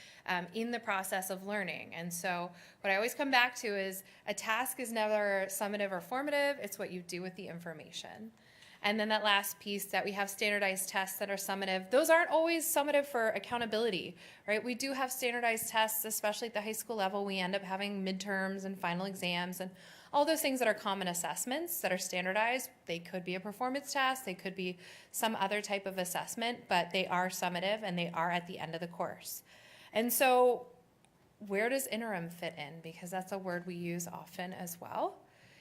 in the process of learning. And so what I always come back to is a task is never summative or formative, it's what you do with the information. And then that last piece that we have standardized tests that are summative. Those aren't always summative for accountability, right? We do have standardized tests, especially at the high school level. We end up having midterms and final exams and all those things that are common assessments that are standardized. They could be a performance task, they could be some other type of assessment, but they are summative and they are at the end of the course. And so where does interim fit in? Because that's a word we use often as well.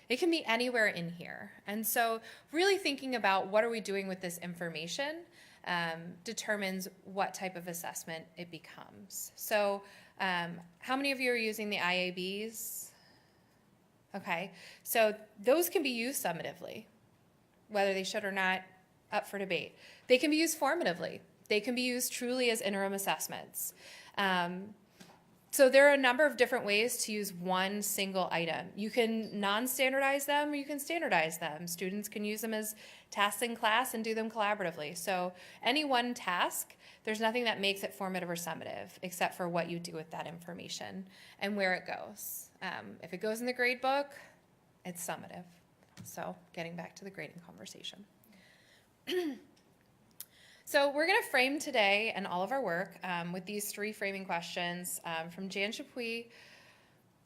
It can be anywhere in here. And so really thinking about what are we doing with this information determines what type of assessment it becomes. So how many of you are using the IABs? Okay, so those can be used summatively, whether they should or not, up for debate. They can be used formatively. They can be used truly as interim assessments. So there are a number of different ways to use one single item. You can non-standardize them or you can standardize them. Students can use them as tasks in class and do them collaboratively. So any one task, there's nothing that makes it formative or summative except for what you do with that information and where it goes. If it goes in the grade book, it's summative. So getting back to the grading conversation. So we're going to frame today and all of our work with these 3 framing questions from Jan Chapuis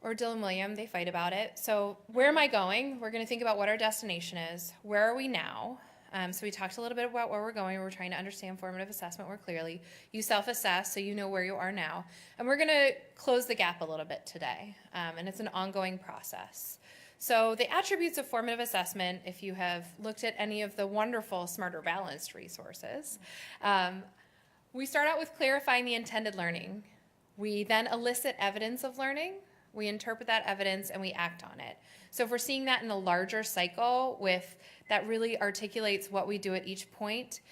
or Dylan William. They fight about it. So where am I going? We're going to think about what our destination is. Where are we now? So we talked a little bit about where we're going. We're trying to understand formative assessment more clearly. You self-assess so you know where you are now. And we're going to close the gap a little bit today. And it's an ongoing process. So the attributes of formative assessment, if you have looked at any of the wonderful Smarter Balanced resources, we start out with clarifying the intended learning. We then elicit evidence of learning. We interpret that evidence and we act on it. So if we're seeing that in a larger cycle that really articulates what we do at each point,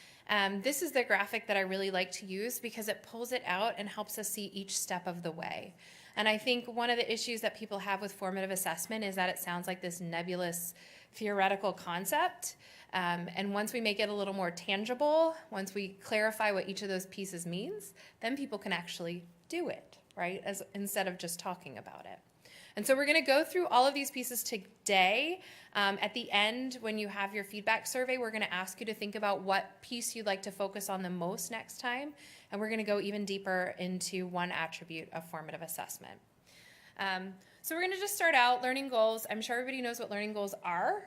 this is the graphic that I really like to use because it pulls it out and helps us see each step of the way. And I think one of the issues that people have with formative assessment is that it sounds like this nebulous theoretical concept. And once we make it a little more tangible, once we clarify what each of those pieces means, then people can actually do it, right? Instead of just talking about it. And so we're going to go through all of these pieces today. At the end, when you have your feedback survey, we're going to ask you to think about what piece you'd like to focus on the most next time. And we're going to go even deeper into one attribute of formative assessment. So we're going to just start out learning goals. I'm sure everybody knows what learning goals are.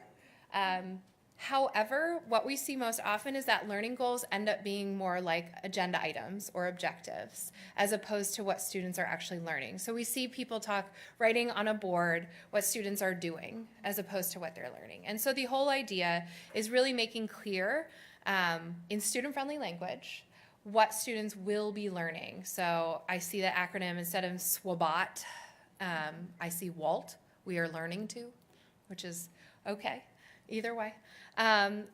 However, what we see most often is that learning goals end up being more like agenda items or objectives as opposed to what students are actually learning. So we see people writing on a board what students are doing as opposed to what they're learning. And so the whole idea is really making clear in student-friendly language what students will be learning. So I see the acronym instead of SWABOT, I see WALT, we are learning to, which is okay. Either way. And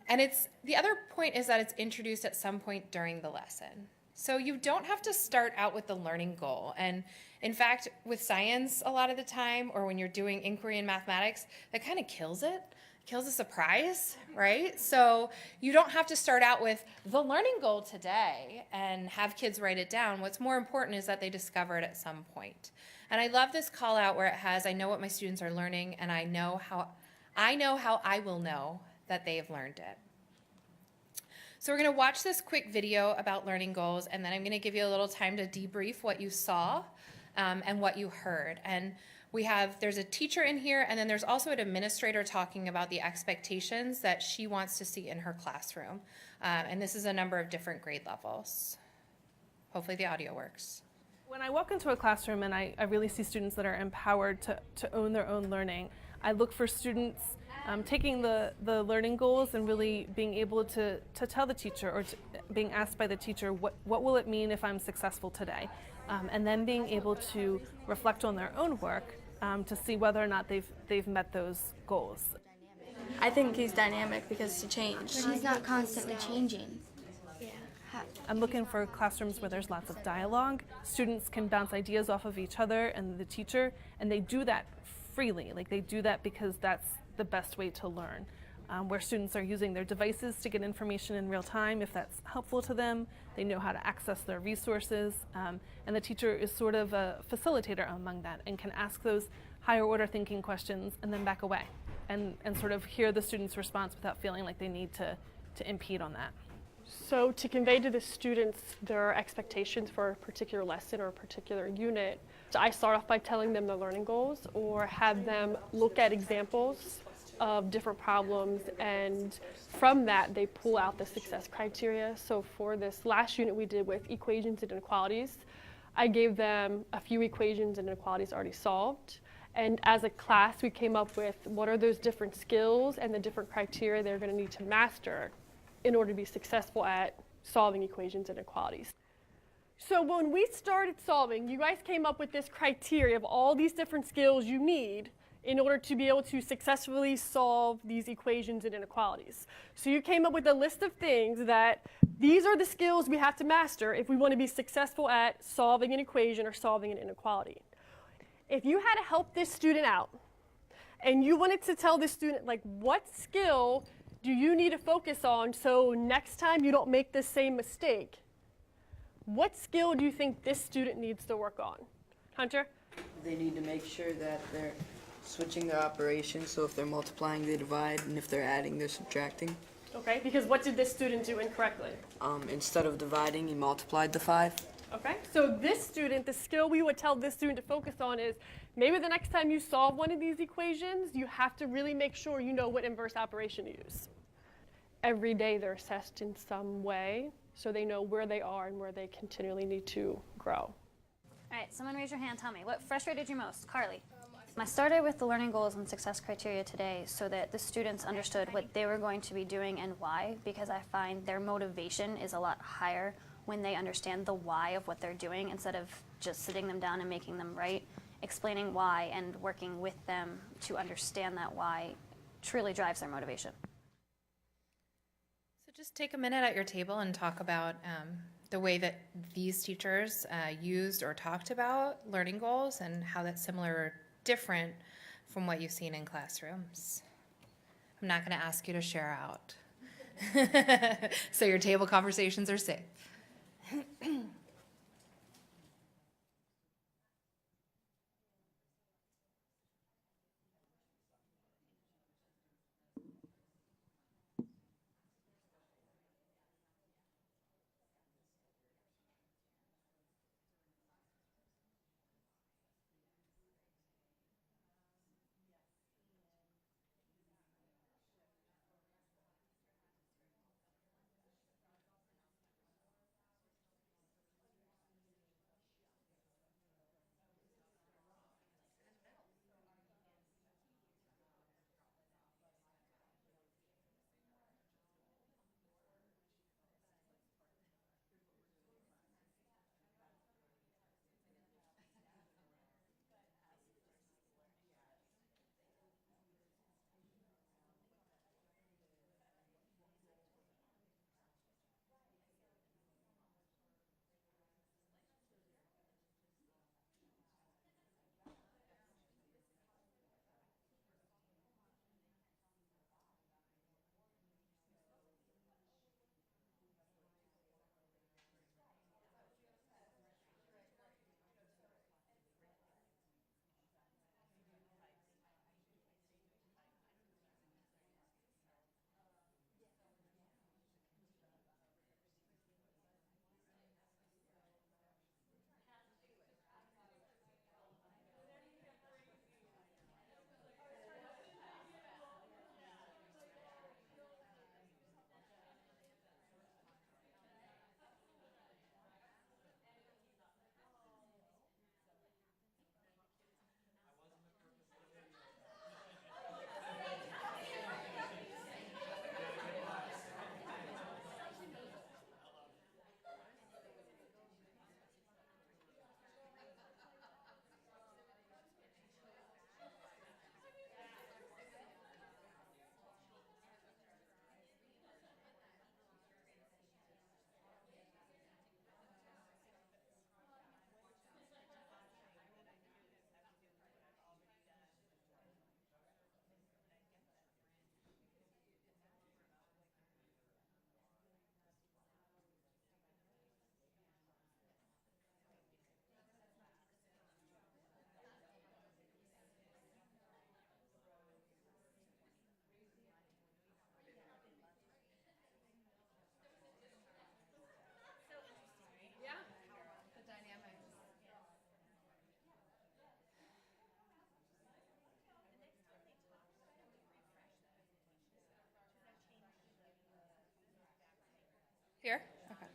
the other point is that it's introduced at some point during the lesson. So you don't have to start out with the learning goal. And in fact, with science a lot of the time, or when you're doing inquiry in mathematics, that kind of kills it. Kills the surprise, right? So you don't have to start out with the learning goal today and have kids write it down. What's more important is that they discover it at some point. And I love this call out where it has, I know what my students are learning and I know how I will know that they have learned it. So we're going to watch this quick video about learning goals, and then I'm going to give you a little time to debrief what you saw and what you heard. And there's a teacher in here, and then there's also an administrator talking about the expectations that she wants to see in her classroom. And this is a number of different grade levels. Hopefully the audio works. When I walk into a classroom and I really see students that are empowered to own their own learning, I look for students taking the learning goals and really being able to tell the teacher or being asked by the teacher, what will it mean if I'm successful today? And then being able to reflect on their own work to see whether or not they've met those goals. I think he's dynamic because to change. He's not constantly changing. I'm looking for classrooms where there's lots of dialogue. Students can bounce ideas off of each other and the teacher, and they do that freely. Like they do that because that's the best way to learn. Where students are using their devices to get information in real time, if that's helpful to them, they know how to access their resources, and the teacher is sort of a facilitator among that and can ask those higher order thinking questions and then back away and sort of hear the student's response without feeling like they need to impede on that. So to convey to the students their expectations for a particular lesson or a particular unit, I start off by telling them the learning goals or have them look at examples of different problems, and from that they pull out the success criteria. So for this last unit we did with equations and inequalities, I gave them a few equations and inequalities already solved. And as a class we came up with what are those different skills and the different criteria they're going to need to master in order to be successful at solving equations and inequalities. So when we started solving, you guys came up with this criteria of all these different skills you need in order to be able to successfully solve these equations and inequalities. So you came up with a list of things that these are the skills we have to master if we want to be successful at solving an equation or solving an inequality. If you had to help this student out and you wanted to tell this student, like, what skill do you need to focus on so next time you don't make the same mistake? What skill do you think this student needs to work on? Hunter? They need to make sure that they're switching their operations, so if they're multiplying, they divide, and if they're adding, they're subtracting. Okay, because what did this student do incorrectly? Instead of dividing, he multiplied the 5. Okay, so this student, the skill we would tell this student to focus on is maybe the next time you solve one of these equations, you have to really make sure you know what inverse operation to use. Every day they're assessed in some way, so they know where they are and where they continually need to grow. All right, someone raise your hand. Tell me, what frustrated you most? Carly. I started with the learning goals and success criteria today so that the students understood what they were going to be doing and why, because I find their motivation is a lot higher when they understand the why of what they're doing instead of just sitting them down and making them write. Explaining why and working with them to understand that why truly drives their motivation. So just take a minute at your table and talk about the way that these teachers used or talked about learning goals and how that's similar or different from what you've seen in classrooms. I'm not going to ask you to share out. So your table conversations are safe. Here? Okay.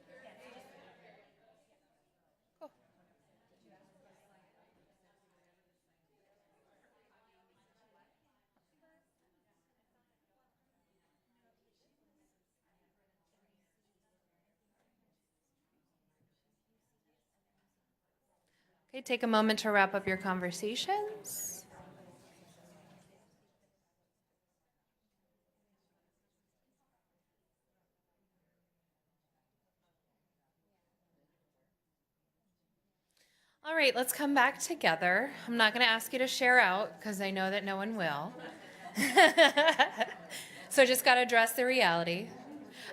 Cool. Okay, take a moment to wrap up your conversations. All right, let's come back together. I'm not going to ask you to share out because I know that no one will. So just got to address the reality.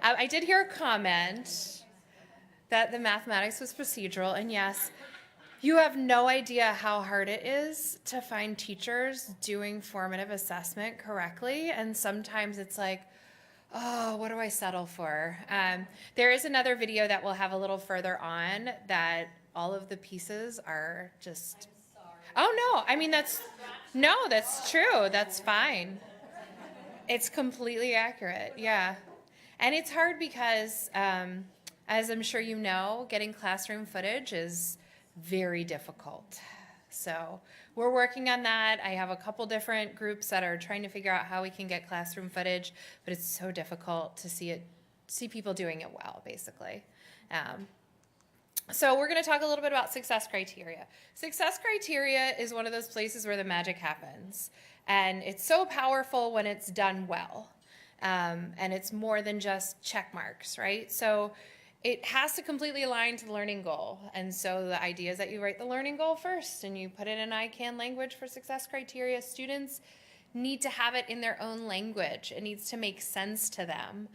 I did hear a comment that the mathematics was procedural, and yes, you have no idea how hard it is to find teachers doing formative assessment correctly, and sometimes it's like, oh, what do I settle for? There is another video that we'll have a little further on that all of the pieces are just, oh no, I mean, that's true, that's fine. It's completely accurate, yeah. And it's hard because, as I'm sure you know, getting classroom footage is very difficult. So we're working on that. I have a couple different groups that are trying to figure out how we can get classroom footage, but it's so difficult to see people doing it well, basically. So we're going to talk a little bit about success criteria. Success criteria is one of those places where the magic happens. And it's so powerful when it's done well. And it's more than just check marks, right? So it has to completely align to the learning goal. And so the idea is that you write the learning goal first and you put it in ICANN language for success criteria. Students need to have it in their own language. It needs to make sense to them.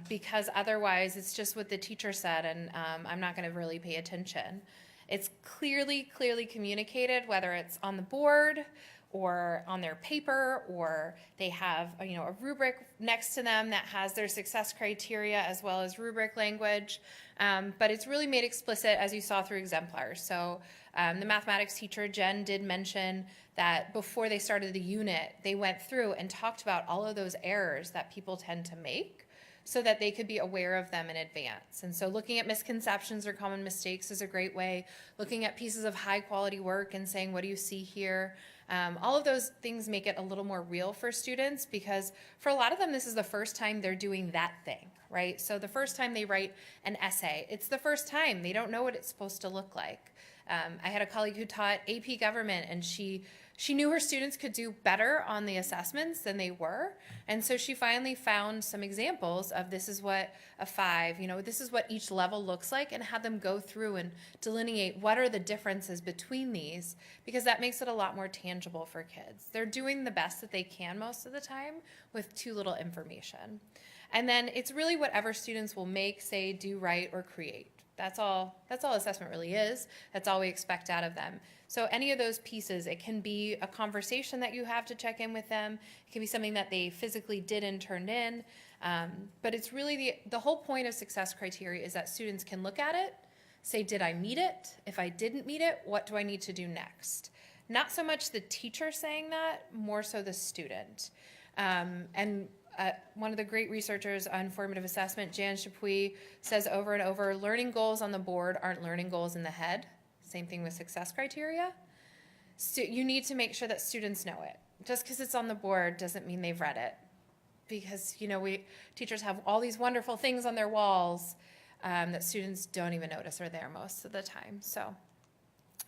Because otherwise it's just what the teacher said and I'm not going to really pay attention. It's clearly communicated, whether it's on the board or on their paper, or they have a rubric next to them that has their success criteria as well as rubric language. But it's really made explicit, as you saw through exemplars. So the mathematics teacher, Jen, did mention that before they started the unit, they went through and talked about all of those errors that people tend to make, so that they could be aware of them in advance. And so looking at misconceptions or common mistakes is a great way. Looking at pieces of high quality work and saying, what do you see here? All of those things make it a little more real for students, because for a lot of them, this is the first time they're doing that thing, right? So the first time they write an essay, it's the first time. They don't know what it's supposed to look like. I had a colleague who taught AP Government, and she knew her students could do better on the assessments than they were. And so she finally found some examples of this is what a 5, this is what each level looks like, and had them go through and delineate what are the differences between these, because that makes it a lot more tangible for kids. They're doing the best that they can most of the time with too little information. And then it's really whatever students will make, say, do, write, or create. That's all assessment really is. That's all we expect out of them. So any of those pieces, it can be a conversation that you have to check in with them. It can be something that they physically did and turned in. But it's really the whole point of success criteria is that students can look at it, say, did I meet it? If I didn't meet it, what do I need to do next? Not so much the teacher saying that, more so the student. One of the great researchers on formative assessment, Jan Chapuis, says over and over, learning goals on the board aren't learning goals in the head. Same thing with success criteria. So you need to make sure that students know it. Just because it's on the board doesn't mean they've read it. Because, teachers have all these wonderful things on their walls that students don't even notice are there most of the time. So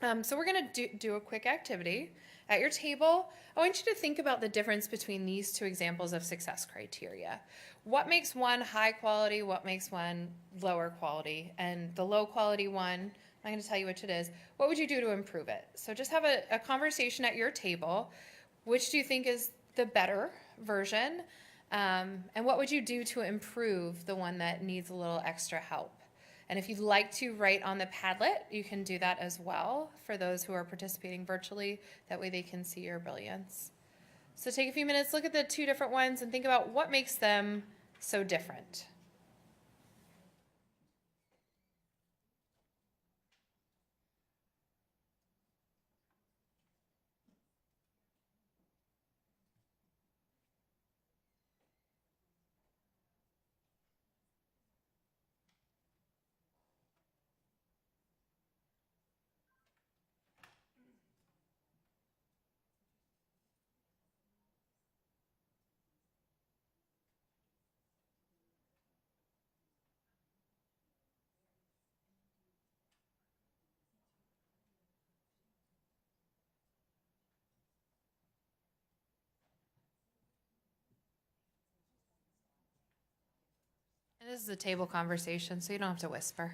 we're going to do a quick activity. At your table, I want you to think about the difference between these two examples of success criteria. What makes one high quality, what makes one lower quality? And the low quality one, I'm going to tell you which it is. What would you do to improve it? So just have a conversation at your table. Which do you think is the better version? And what would you do to improve the one that needs a little extra help? And if you'd like to write on the Padlet, you can do that as well for those who are participating virtually. That way they can see your brilliance. So take a few minutes, look at the two different ones, and think about what makes them so different. This is a table conversation, so you don't have to whisper.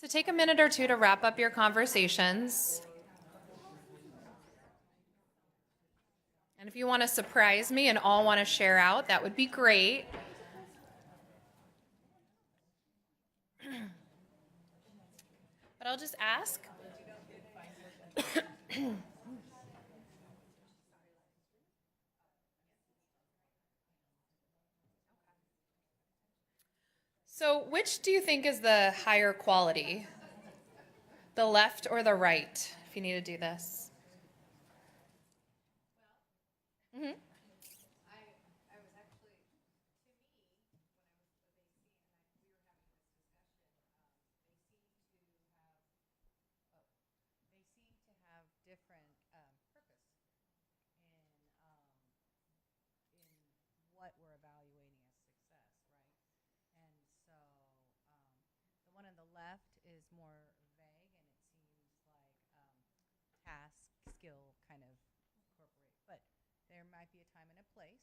So take a minute or two to wrap up your conversations. And if you want to surprise me and all want to share out, that would be great. But I'll just ask. So which do you think is the higher quality? The left or the right, if you need to do this? Mm-hmm. Have different purpose in what we're evaluating as success, right? And so the one on the left is more vague, and it seems like task, skill kind of incorporate. But there might be a time and a place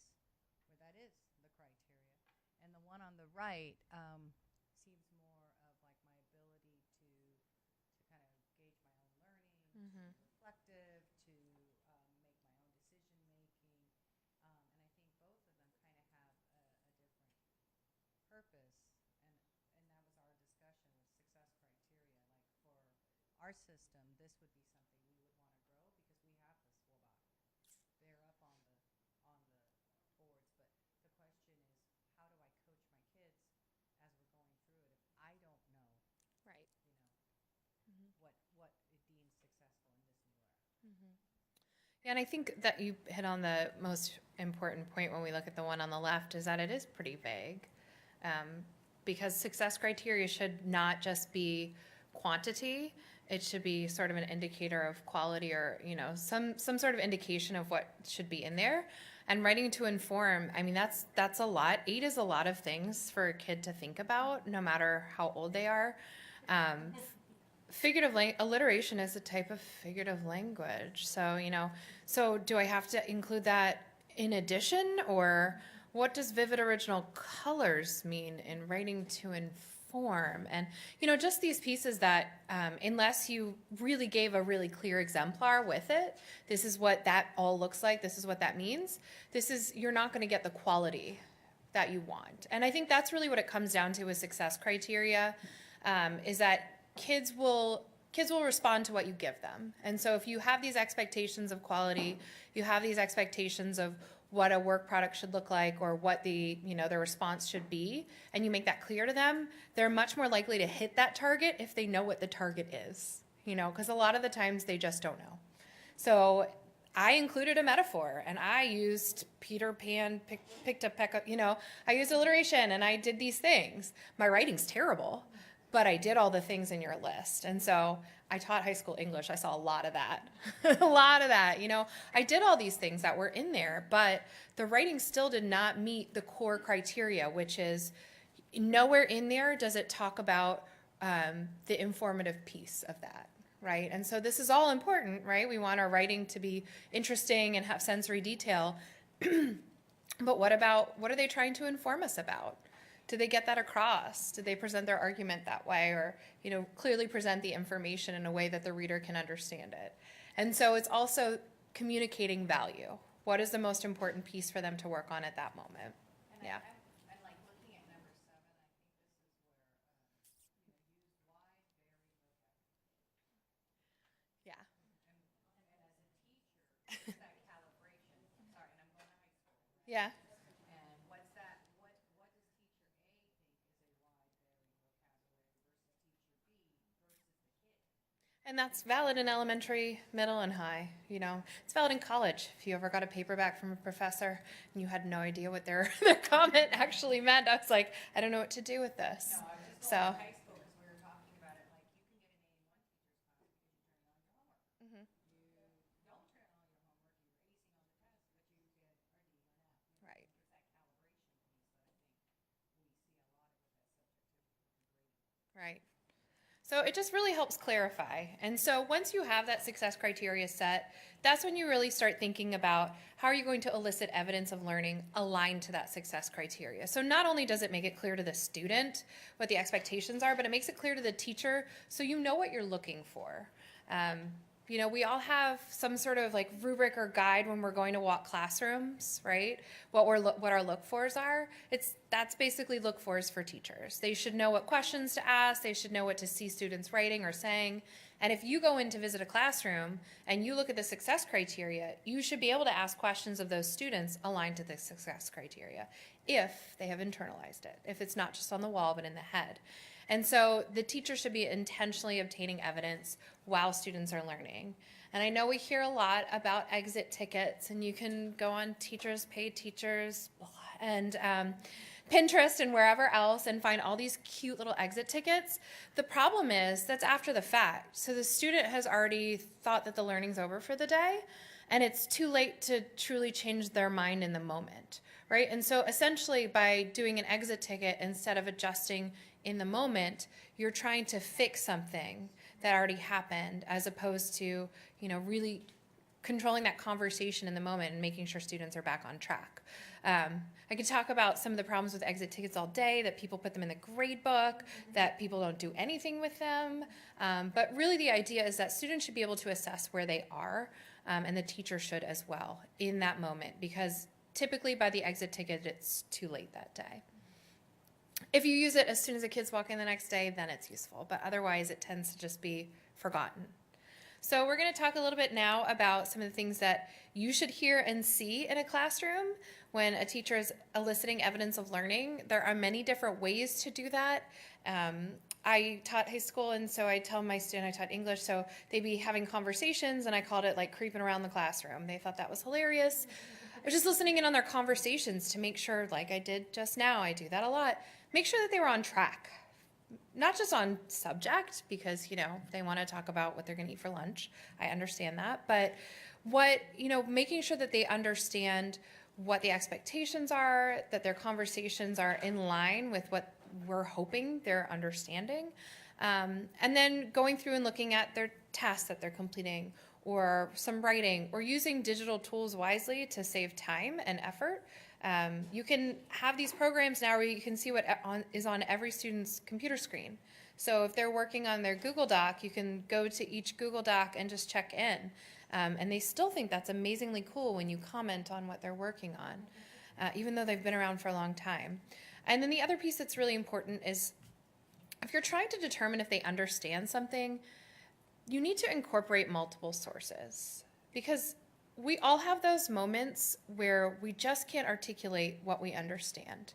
where that is the criteria. And the one on the right seems more of like my ability to kind of gauge my own learning, Mhm. to be reflective, to make my own decision making. And I think both of them kind of have a different purpose. And that was our discussion with success criteria. Like for our system, this would be something we would want to grow because we have the SWOBOC. They're up on the boards. But the question is, how do I coach my kids as we're going through it if I don't know, Right. what it deems successful in this new era? Mm-hmm. Yeah, and I think that you hit on the most important point when we look at the one on the left is that it is pretty vague. Because success criteria should not just be quantity, it should be sort of an indicator of quality or, some sort of indication of what should be in there. And writing to inform, I mean, that's a lot. 8 is a lot of things for a kid to think about, no matter how old they are. Figurative alliteration is a type of figurative language. So, so do I have to include that in addition, or what does vivid original colors mean in writing to inform? And, just these pieces that, unless you really gave a really clear exemplar with it, this is what that all looks like, this is what that means, you're not going to get the quality that you want. And I think that's really what it comes down to with success criteria, is that kids will respond to what you give them. And so if you have these expectations of quality, you have these expectations of what a work product should look like or what the response should be, and you make that clear to them, they're much more likely to hit that target if they know what the target is, because a lot of the times they just don't know. So I included a metaphor, and I used Peter Pan, picked a peck up, I used alliteration, and I did these things. My writing's terrible, but I did all the things in your list. And so I taught high school English. I saw a lot of that. A lot of that. I did all these things that were in there, but the writing still did not meet the core criteria, which is nowhere in there does it talk about the informative piece of that, right? And so this is all important, right? We want our writing to be interesting and have sensory detail. But what are they trying to inform us about? Did they get that across? Did they present their argument that way, or clearly present the information in a way that the reader can understand it? And so it's also communicating value. What is the most important piece for them to work on at that moment? And Yeah. I like looking at number 7. I think this is where use wide, very vocabulary. Yeah. And as a teacher, what's that calibration? Sorry, and I'm going to high school. Right? Yeah. And what's that? What does teacher A think is a wide, very vocabulary versus teacher B versus the kid? And that's valid in elementary, middle, and high. It's valid in college. If you ever got a paperback from a professor and you had no idea what their comment actually meant, I was like, I don't know what to do with this. No, I was just So. going to high school because we were talking about it. Like, you can get an A in one teacher's class because you turn on your homework. Mhm. You don't turn on your homework, you're acing on the test, but you get a D or an F. Right. It's that calibration piece that I think we see a lot with that subjectivity. Right. So it just really helps clarify. And so once you have that success criteria set, that's when you really start thinking about how are you going to elicit evidence of learning aligned to that success criteria. So not only does it make it clear to the student what the expectations are, but it makes it clear to the teacher so you know what you're looking for. We all have some sort of like rubric or guide when we're going to walk classrooms, right? What our look-fors are. That's basically look-fors for teachers. They should know what questions to ask. They should know what to see students writing or saying. And if you go in to visit a classroom and you look at the success criteria, you should be able to ask questions of those students aligned to the success criteria if they have internalized it, if it's not just on the wall but in the head. And so the teacher should be intentionally obtaining evidence while students are learning. And I know we hear a lot about exit tickets, and you can go on Teachers Pay Teachers and Pinterest and wherever else and find all these cute little exit tickets. The problem is that's after the fact. So the student has already thought that the learning's over for the day, and it's too late to truly change their mind in the moment, right? And so essentially by doing an exit ticket instead of adjusting in the moment, you're trying to fix something that already happened, as opposed to, really controlling that conversation in the moment and making sure students are back on track. I could talk about some of the problems with exit tickets all day, that people put them in the grade book, that people don't do anything with them. But really the idea is that students should be able to assess where they are, and the teacher should as well in that moment, because typically by the exit ticket, it's too late that day. If you use it as soon as the kids walk in the next day, then it's useful, but otherwise it tends to just be forgotten. So we're going to talk a little bit now about some of the things that you should hear and see in a classroom when a teacher is eliciting evidence of learning. There are many different ways to do that. I taught high school, and so I tell my student, I taught English, so they'd be having conversations, and I called it like creeping around the classroom. They thought that was hilarious. I was just listening in on their conversations to make sure, like I did just now, I do that a lot, make sure that they were on track. Not just on subject, because, they want to talk about what they're going to eat for lunch. I understand that. But making sure that they understand what the expectations are, that their conversations are in line with what we're hoping they're understanding. And then going through and looking at their tasks that they're completing, or some writing, or using digital tools wisely to save time and effort. You can have these programs now where you can see what is on every student's computer screen. So if they're working on their Google Doc, you can go to each Google Doc and just check in. And they still think that's amazingly cool when you comment on what they're working on, even though they've been around for a long time. And then the other piece that's really important is if you're trying to determine if they understand something, you need to incorporate multiple sources, because we all have those moments where we just can't articulate what we understand.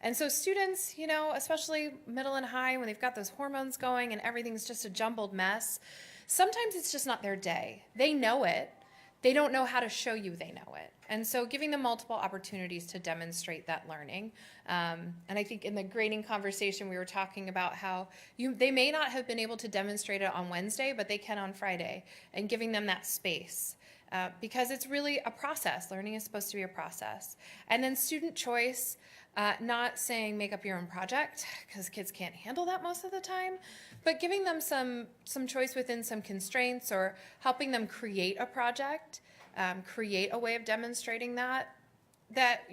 And so students, especially middle and high, when they've got those hormones going and everything's just a jumbled mess, sometimes it's just not their day. They know it. They don't know how to show you they know it. And so giving them multiple opportunities to demonstrate that learning. And I think in the grading conversation, we were talking about how they may not have been able to demonstrate it on Wednesday, but they can on Friday, and giving them that space. Because it's really a process. Learning is supposed to be a process. And then student choice, not saying make up your own project, because kids can't handle that most of the time, but giving them some choice within some constraints, or helping them create a project, create a way of demonstrating that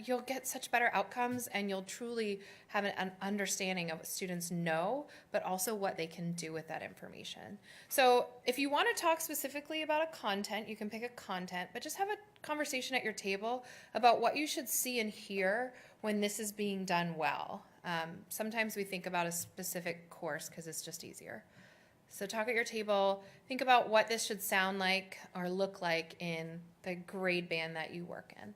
you'll get such better outcomes, and you'll truly have an understanding of what students know, but also what they can do with that information. So if you want to talk specifically about a content, you can pick a content, but just have a conversation at your table about what you should see and hear when this is being done well. Sometimes we think about a specific course because it's just easier. So talk at your table, think about what this should sound like or look like in the grade band that you work in.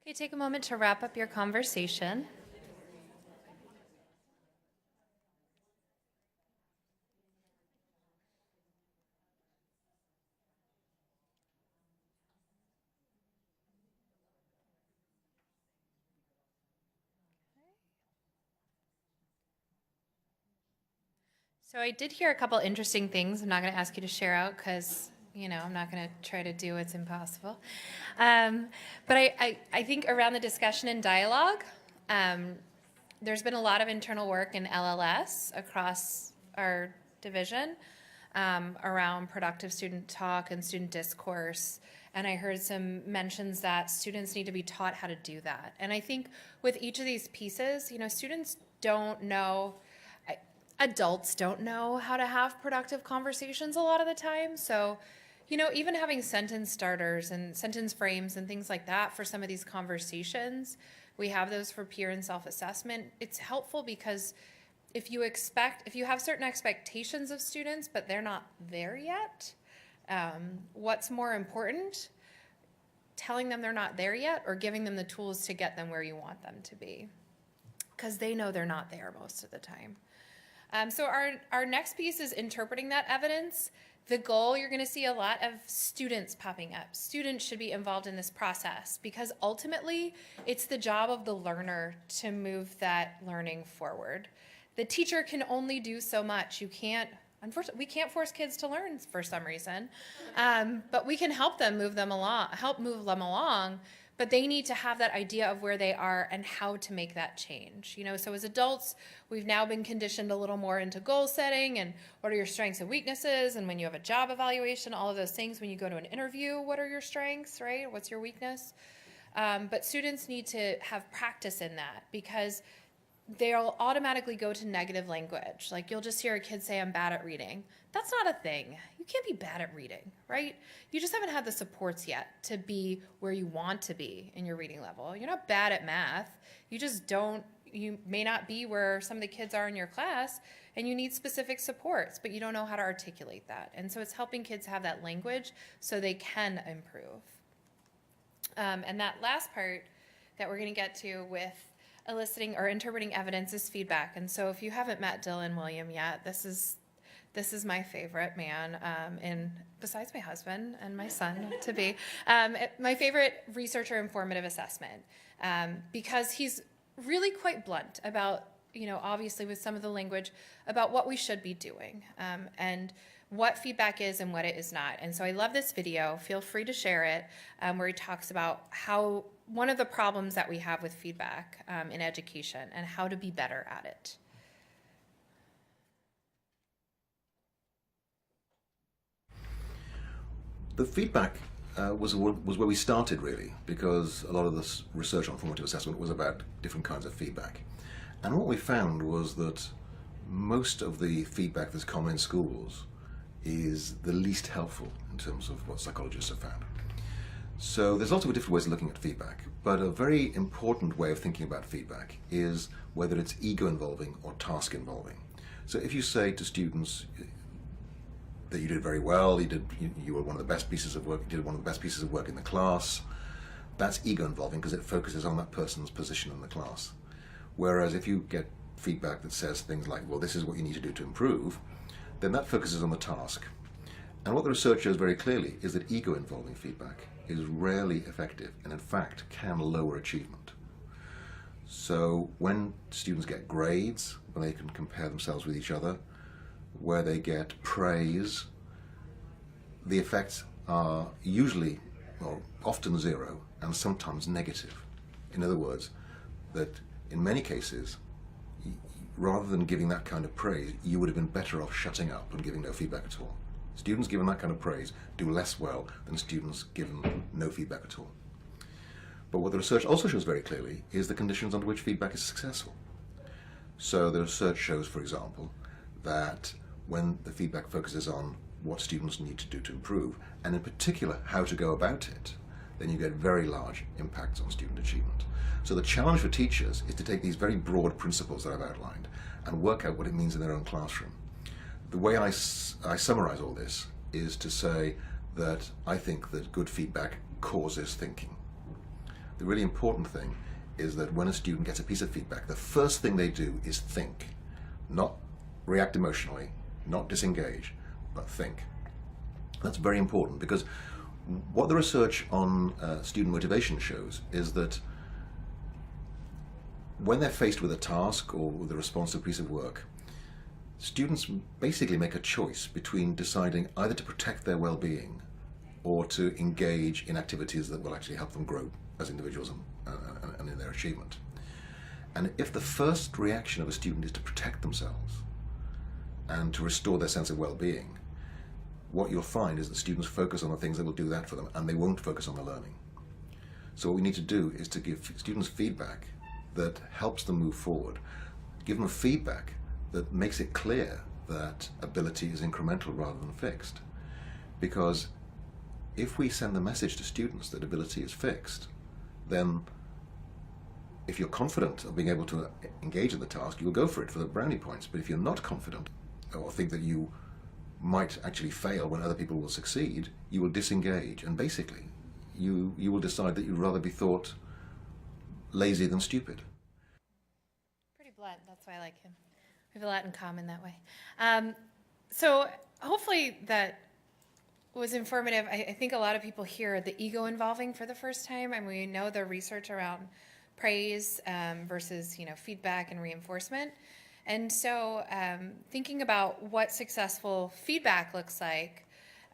Okay, take a moment to wrap up your conversation. So I did hear a couple interesting things. I'm not going to ask you to share out because, you know, I'm not going to try to do what's impossible. But I think around the discussion and dialogue, there's been a lot of internal work in LLS across our division around productive student talk and student discourse. And I heard some mentions that students need to be taught how to do that. And I think with each of these pieces, you know, students don't know, adults don't know how to have productive conversations a lot of the time. So, you know, even having sentence starters and sentence frames and things like that for some of these conversations, we have those for peer and self-assessment. It's helpful because if you have certain expectations of students, but they're not there yet, what's more important? Telling them they're not there yet or giving them the tools to get them where you want them to be? Because they know they're not there most of the time. So our next piece is interpreting that evidence. The goal, you're going to see a lot of students popping up. Students should be involved in this process because ultimately it's the job of the learner to move that learning forward. The teacher can only do so much. Unfortunately, we can't force kids to learn for some reason, but we can help move them along. But they need to have that idea of where they are and how to make that change. You know, so as adults, we've now been conditioned a little more into goal setting and what are your strengths and weaknesses, and when you have a job evaluation, all of those things. When you go to an interview, what are your strengths, right? What's your weakness? But students need to have practice in that because they'll automatically go to negative language. Like you'll just hear a kid say, I'm bad at reading. That's not a thing. You can't be bad at reading, right? You just haven't had the supports yet to be where you want to be in your reading level. You're not bad at math. You may not be where some of the kids are in your class and you need specific supports, but you don't know how to articulate that. And so it's helping kids have that language so they can improve. And that last part that we're going to get to with eliciting or interpreting evidence is feedback. And so if you haven't met Dylan William yet, this is my favorite man, and besides my husband and my son to be, my favorite researcher informative assessment, because he's really quite blunt about, you know, obviously with some of the language about what we should be doing, and what feedback is and what it is not. And so I love this video. Feel free to share it, where he talks about how one of the problems that we have with feedback in education and how to be better at it. The feedback was where we started, really, because a lot of this research on formative assessment was about different kinds of feedback. And what we found was that most of the feedback that's common in schools is the least helpful in terms of what psychologists have found. So there's lots of different ways of looking at feedback, but a very important way of thinking about feedback is whether it's ego involving or task involving. So if you say to students that you did very well, you were one of the best pieces of work, you did one of the best pieces of work in the class, that's ego involving because it focuses on that person's position in the class. Whereas if you get feedback that says things like, well, this is what you need to do to improve, then that focuses on the task. And what the research shows very clearly is that ego involving feedback is rarely effective and in fact can lower achievement. So when students get grades, when they can compare themselves with each other, where they get praise, the effects are usually, or often zero, and sometimes negative. In other words, that in many cases, rather than giving that kind of praise, you would have been better off shutting up and giving no feedback at all. Students given that kind of praise do less well than students given no feedback at all. But what the research also shows very clearly is the conditions under which feedback is successful. So the research shows, for example, that when the feedback focuses on what students need to do to improve, and in particular how to go about it, then you get very large impacts on student achievement. So the challenge for teachers is to take these very broad principles that I've outlined and work out what it means in their own classroom. The way I summarize all this is to say that I think that good feedback causes thinking. the really important thing is that when a student gets a piece of feedback, the first thing they do is think, not react emotionally, not disengage, but think. That's very important, because what the research on student motivation shows is that when they're faced with a task or with a response to a piece of work, students basically make a choice between deciding either to protect their well-being or to engage in activities that will actually help them grow as individuals and in their achievement. And if the first reaction of a student is to protect themselves and to restore their sense of well-being, what you'll find is that students focus on the things that will do that for them, and they won't focus on the learning. So what we need to do is to give students feedback that helps them move forward, give them feedback that makes it clear that ability is incremental rather than fixed. Because if we send the message to students that ability is fixed, then if you're confident of being able to engage in the task, you'll go for it for the brownie points. But if you're not confident, or think that you might actually fail when other people will succeed, you will disengage, and basically you will decide that you'd rather be thought lazy than stupid. Pretty blunt. That's why I like him. We have a lot in common that way. So hopefully that was informative. I think a lot of people hear the ego involving for the first time, and we know the research around praise versus feedback and reinforcement. And so thinking about what successful feedback looks like,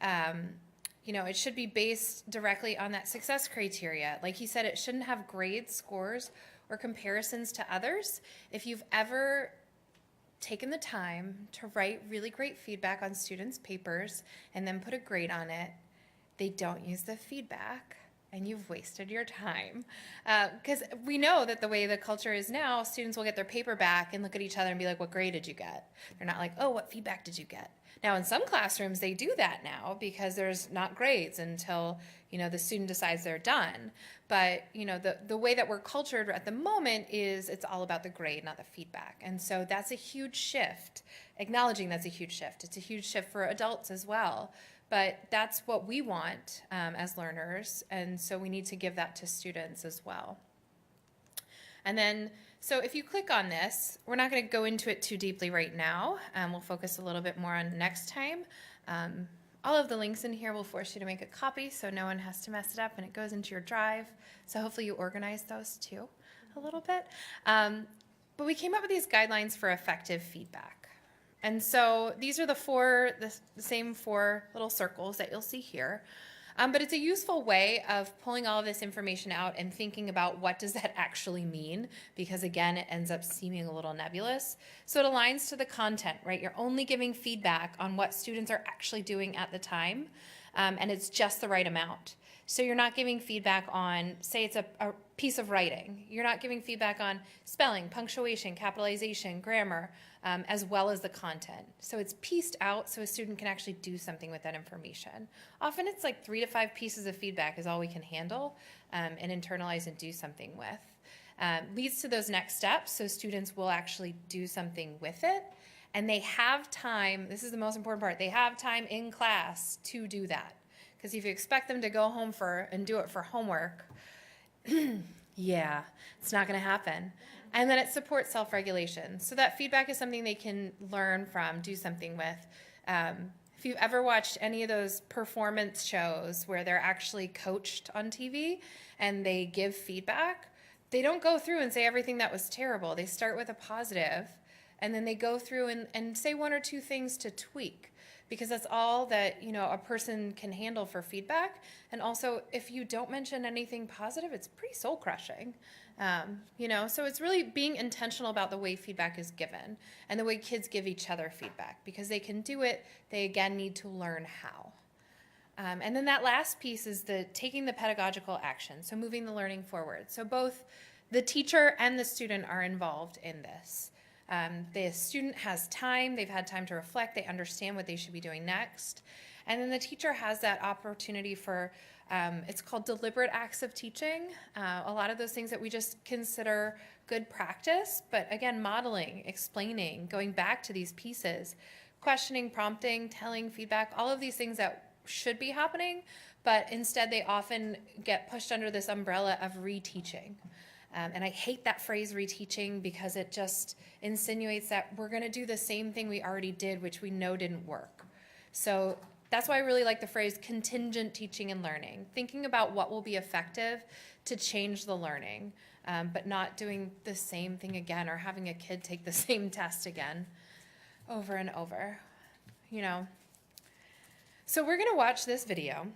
it should be based directly on that success criteria. Like he said, it shouldn't have grades, scores, or comparisons to others. If you've ever taken the time to write really great feedback on students' papers and then put a grade on it, they don't use the feedback, and you've wasted your time. Because we know that the way the culture is now, students will get their paper back and look at each other and be like, what grade did you get? They're not like, oh, what feedback did you get? Now, in some classrooms, they do that now because there's not grades until, the student decides they're done. But, the way that we're cultured at the moment is it's all about the grade, not the feedback. And so that's a huge shift, acknowledging that's a huge shift. It's a huge shift for adults as well. But that's what we want as learners, and so we need to give that to students as well. And then, so if you click on this, we're not going to go into it too deeply right now. We'll focus a little bit more on next time. All of the links in here will force you to make a copy, so no one has to mess it up, and it goes into your drive. So hopefully you organize those too a little bit. But we came up with these guidelines for effective feedback. And so these are the same four little circles that you'll see here. But it's a useful way of pulling all of this information out and thinking about what does that actually mean, because again, it ends up seeming a little nebulous. So it aligns to the content, right? You're only giving feedback on what students are actually doing at the time, and it's just the right amount. So you're not giving feedback on, say it's a piece of writing. You're not giving feedback on spelling, punctuation, capitalization, grammar, as well as the content. So it's pieced out so a student can actually do something with that information. Often it's like 3 to 5 pieces of feedback is all we can handle and internalize and do something with. Leads to those next steps, so students will actually do something with it. And they have time, this is the most important part, they have time in class to do that. Because if you expect them to go home and do it for homework, yeah, it's not going to happen. And then it supports self-regulation. So that feedback is something they can learn from, do something with. If you've ever watched any of those performance shows where they're actually coached on TV and they give feedback, they don't go through and say everything that was terrible. They start with a positive, and then they go through and say 1 or 2 things to tweak. Because that's all that a person can handle for feedback. And also, if you don't mention anything positive, it's pretty soul crushing. So it's really being intentional about the way feedback is given and the way kids give each other feedback. Because they can do it, they again need to learn how. And then that last piece is taking the pedagogical action, so moving the learning forward. So both the teacher and the student are involved in this. The student has time, they've had time to reflect, they understand what they should be doing next. And then the teacher has that opportunity for, it's called deliberate acts of teaching. A lot of those things that we just consider good practice, but again, modeling, explaining, going back to these pieces, questioning, prompting, telling feedback, all of these things that should be happening, but instead they often get pushed under this umbrella of reteaching. And I hate that phrase reteaching because it just insinuates that we're going to do the same thing we already did, which we know didn't work. So that's why I really like the phrase contingent teaching and learning, thinking about what will be effective to change the learning, but not doing the same thing again or having a kid take the same test again over and over, you know. So we're going to watch this video.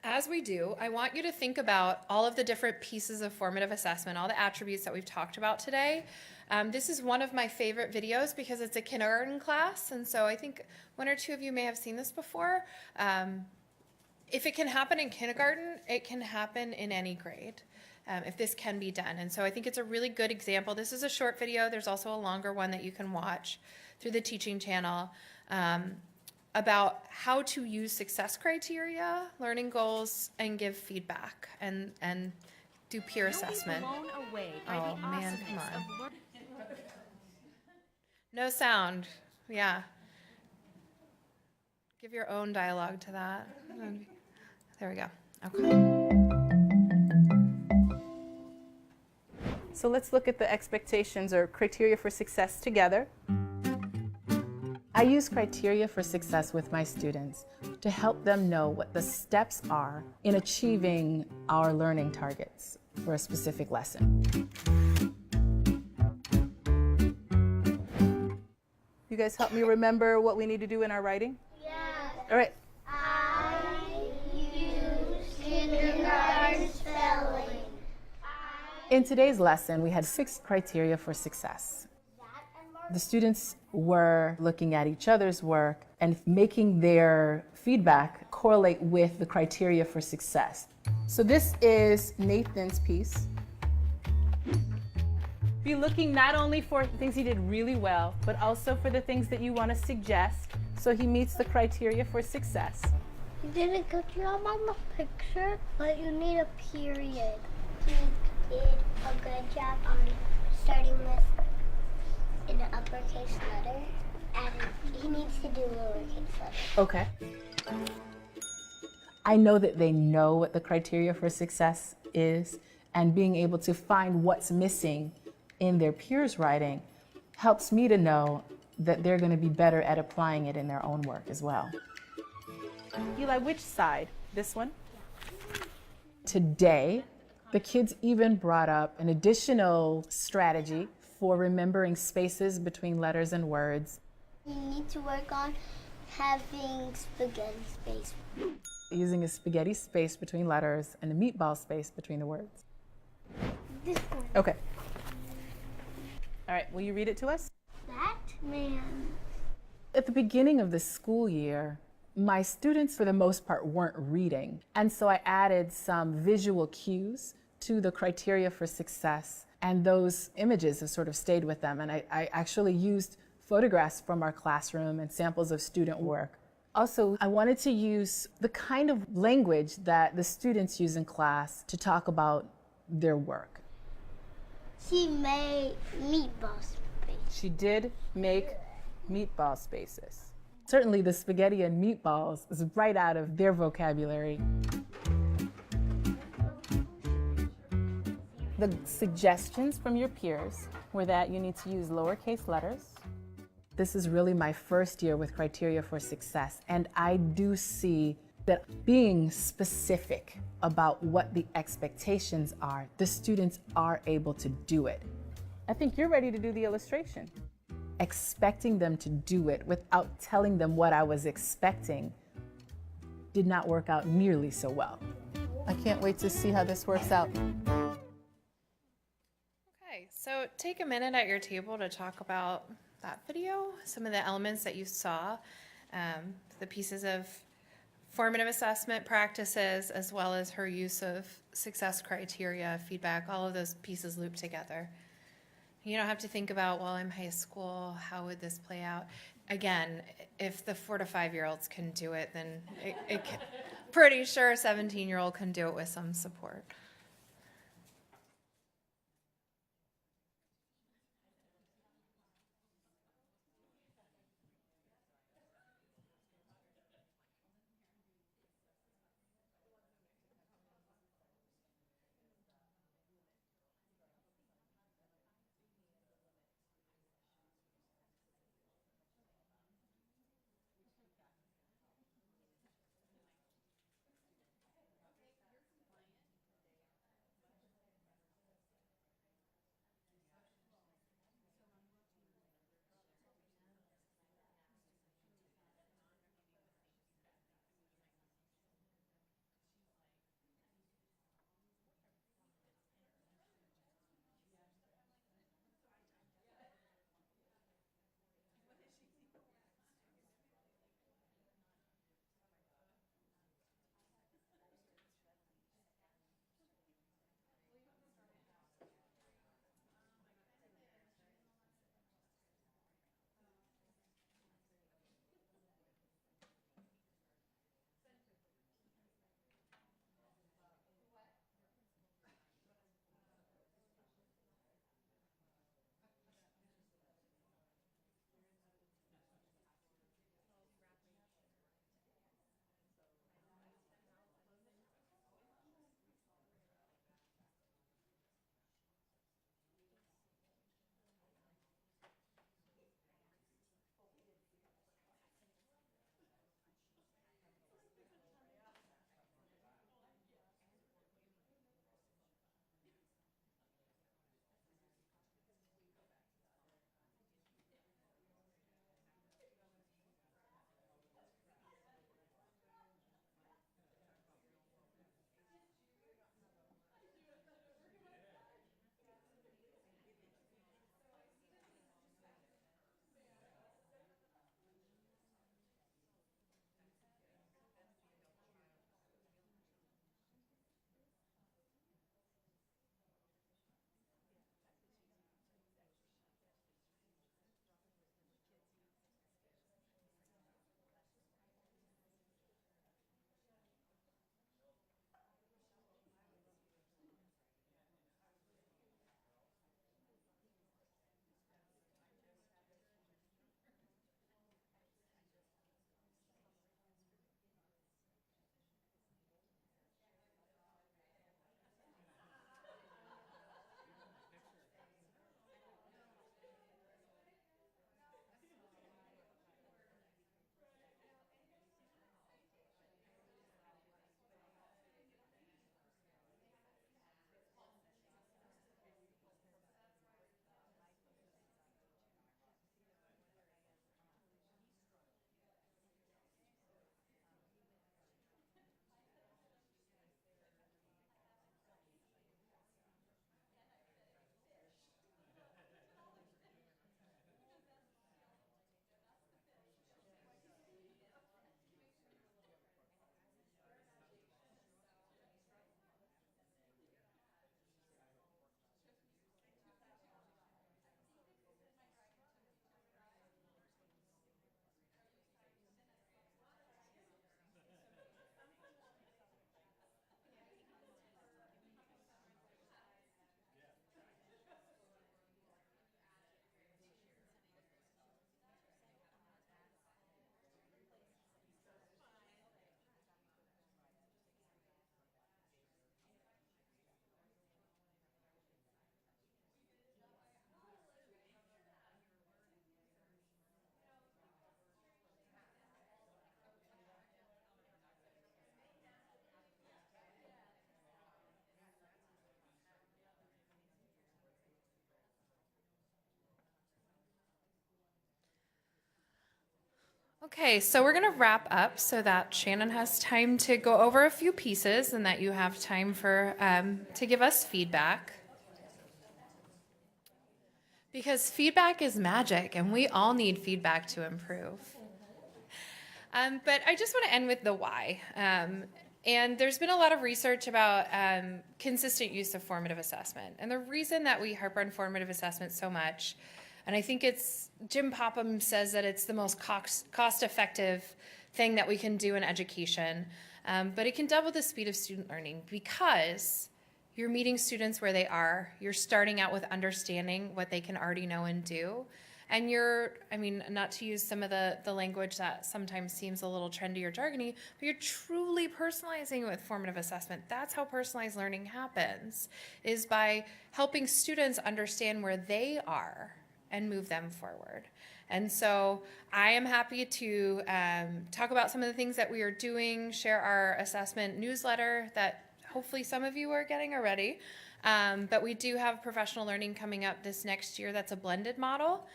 As we do, I want you to think about all of the different pieces of formative assessment, all the attributes that we've talked about today. This is one of my favorite videos because it's a kindergarten class, and so I think one or two of you may have seen this before. If it can happen in kindergarten, it can happen in any grade, if this can be done. And so I think it's a really good example. This is a short video. There's also a longer one that you can watch through the teaching channel. About how to use success criteria, learning goals, and give feedback and do peer assessment. Oh man, come on. No sound. Yeah. Give your own dialogue to that. There we go. Okay. So let's look at the expectations or criteria for success together. I use criteria for success with my students to help them know what the steps are in achieving our learning targets for a specific lesson. You guys help me remember what we need to do in our writing? Yeah. All right. I use kindergarten spelling. In today's lesson, we had 6 criteria for success. The students were looking at each other's work and making their feedback correlate with the criteria for success. So this is Nathan's piece. Be looking not only for things he did really well, but also for the things that you want to suggest so he meets the criteria for success. You did a good job on the picture, but you need a period. He did a good job on starting with an uppercase letter, and he needs to do lowercase letter. Okay. I know that they know what the criteria for success is, and being able to find what's missing in their peers' writing helps me to know that they're going to be better at applying it in their own work as well. Eli, which side? This one? Today, the kids even brought up an additional strategy for remembering spaces between letters and words. You need to work on having spaghetti space. Using a spaghetti space between letters and a meatball space between the words. This one. Okay. All right, will you read it to us? That man. At the beginning of the school year, my students, for the most part, weren't reading. And so I added some visual cues to the criteria for success. And those images have sort of stayed with them. And I actually used photographs from our classroom and samples of student work. Also, I wanted to use the kind of language that the students use in class to talk about their work. She made meatball space. She did make meatball spaces. Certainly the spaghetti and meatballs is right out of their vocabulary. The suggestions from your peers were that you need to use lowercase letters. This is really my first year with criteria for success, and I do see that being specific about what the expectations are, the students are able to do it. I think you're ready to do the illustration. Expecting them to do it without telling them what I was expecting did not work out nearly so well. I can't wait to see how this works out. Okay, so take a minute at your table to talk about that video, some of the elements that you saw, the pieces of formative assessment practices, as well as her use of success criteria, feedback, all of those pieces looped together. You don't have to think about, well, I'm high school, how would this play out? Again, if the 4 to 5-year-olds can do it, then it can, pretty sure a 17-year-old can do it with some support. Okay, so we're going to wrap up so that Shannon has time to go over a few pieces and that you have time for to give us feedback. Because feedback is magic, and we all need feedback to improve. But I just want to end with the why. And there's been a lot of research about consistent use of formative assessment. And the reason that we harp on formative assessment so much, and I think it's, Jim Popham says that it's the most cost-effective thing that we can do in education, but it can double the speed of student learning because you're meeting students where they are, you're starting out with understanding what they can already know and do, and you're, I mean, not to use some of the language that sometimes seems a little trendy or jargony, but you're truly personalizing with formative assessment. That's how personalized learning happens, is by helping students understand where they are and move them forward. And so I am happy to talk about some of the things that we are doing, share our assessment newsletter that hopefully some of you are getting already. But we do have professional learning coming up this next year that's a blended model.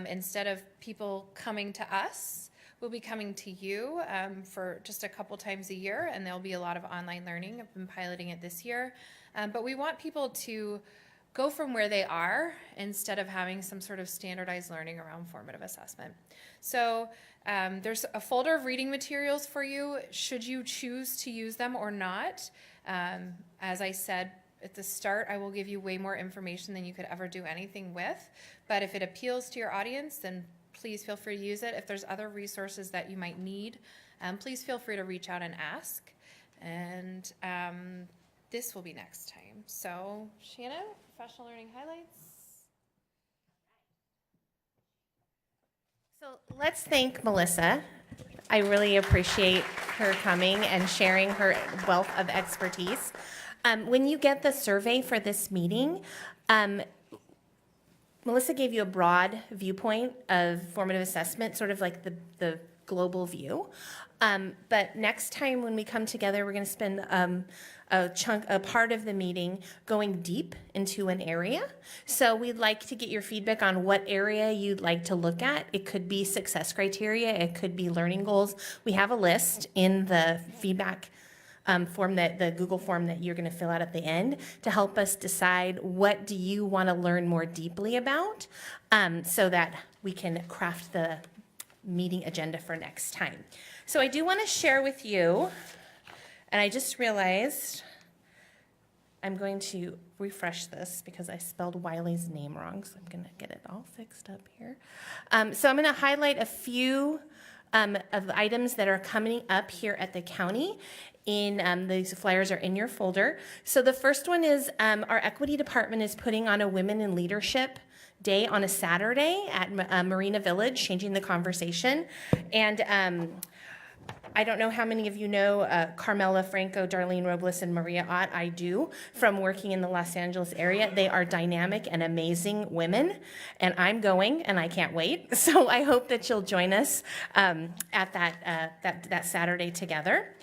Instead of people coming to us, we'll be coming to you for just a couple times a year, and there'll be a lot of online learning. I've been piloting it this year. But we want people to go from where they are instead of having some sort of standardized learning around formative assessment. So there's a folder of reading materials for you, should you choose to use them or not. As I said at the start, I will give you way more information than you could ever do anything with. But if it appeals to your audience, then please feel free to use it. If there's other resources that you might need, please feel free to reach out and ask. And this will be next time. So, Shannon, professional learning highlights. So let's thank Melissa. I really appreciate her coming and sharing her wealth of expertise. When you get the survey for this meeting, Melissa gave you a broad viewpoint of formative assessment, sort of like the global view. But next time when we come together, we're going to spend a part of the meeting going deep into an area. So we'd like to get your feedback on what area you'd like to look at. It could be success criteria, it could be learning goals. We have a list in the feedback form, that the Google form that you're going to fill out at the end, to help us decide what do you want to learn more deeply about, so that we can craft the meeting agenda for next time. So I do want to share with you, and I just realized I'm going to refresh this because I spelled Wiley's name wrong, so I'm going to get it all fixed up here. So I'm going to highlight a few of the items that are coming up here at the county. These flyers are in your folder. So the first one is our equity department is putting on a Women in Leadership Day on a Saturday at Marina Village, Changing the Conversation. And I don't know how many of you know Carmela Franco, Darlene Robles, and Maria Ott. I do, from working in the Los Angeles area. They are dynamic and amazing women, and I'm going, and I can't wait. So I hope that you'll join us at that Saturday together.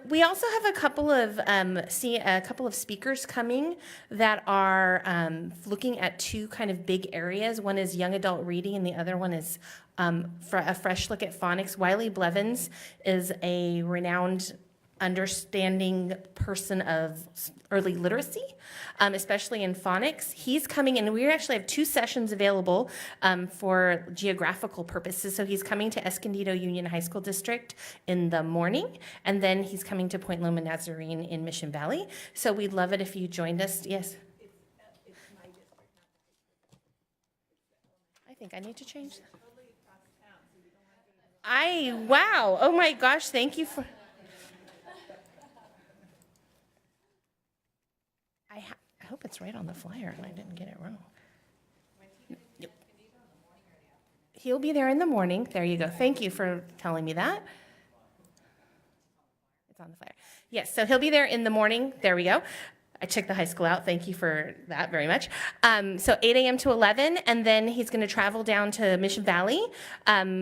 We also have a couple of speakers coming that are looking at two kind of big areas. One is young adult reading, and the other one is for a fresh look at phonics. Wiley Blevins is a renowned understanding person of early literacy, especially in phonics. He's coming in. We actually have 2 sessions available for geographical purposes. So he's coming to Escondido Union High School District in the morning, and then he's coming to Point Loma Nazarene in Mission Valley. So we'd love it if you joined us. Yes? I think I need to change that. Wow. Oh my gosh, thank you for... I hope it's right on the flyer and I didn't get it wrong. Yep. He'll be there in the morning. There you go. Thank you for telling me that. It's on the flyer. Yes, so he'll be there in the morning. There we go. I checked the high school out. Thank you for that very much. So 8 a.m. to 11, and then he's going to travel down to Mission Valley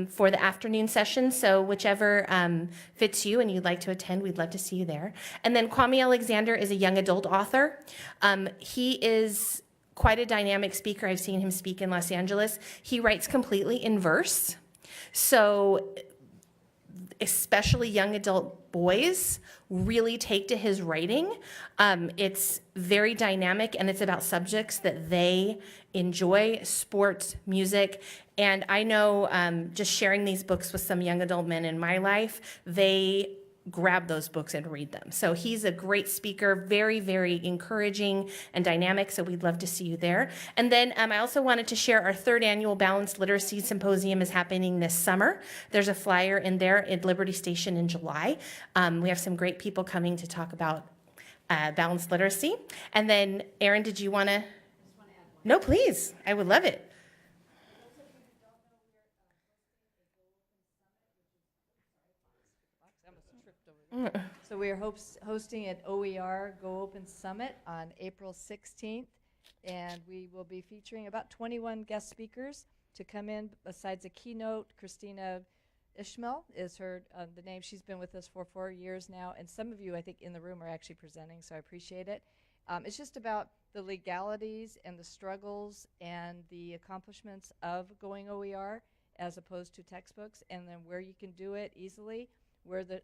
for the afternoon session. So whichever fits you and you'd like to attend, we'd love to see you there. And then Kwame Alexander is a young adult author. He is quite a dynamic speaker. I've seen him speak in Los Angeles. He writes completely in verse. So especially young adult boys really take to his writing. It's very dynamic, and it's about subjects that they enjoy: sports, music. And I know just sharing these books with some young adult men in my life, they grab those books and read them. So he's a great speaker, very, very encouraging and dynamic. So we'd love to see you there. And then I also wanted to share our 3rd annual Balanced Literacy Symposium is happening this summer. There's a flyer in there at Liberty Station in July. We have some great people coming to talk about balanced literacy. And then, Erin, did you want to? No, please. I would love it. So we are hosting an OER Go Open Summit on April 16th, and we will be featuring about 21 guest speakers to come in. Besides a keynote, Christina Ishmael is the name. She's been with us for 4 years now, and some of you, I think, in the room are actually presenting, so I appreciate it. It's just about the legalities and the struggles and the accomplishments of going OER as opposed to textbooks, and then where you can do it easily, where the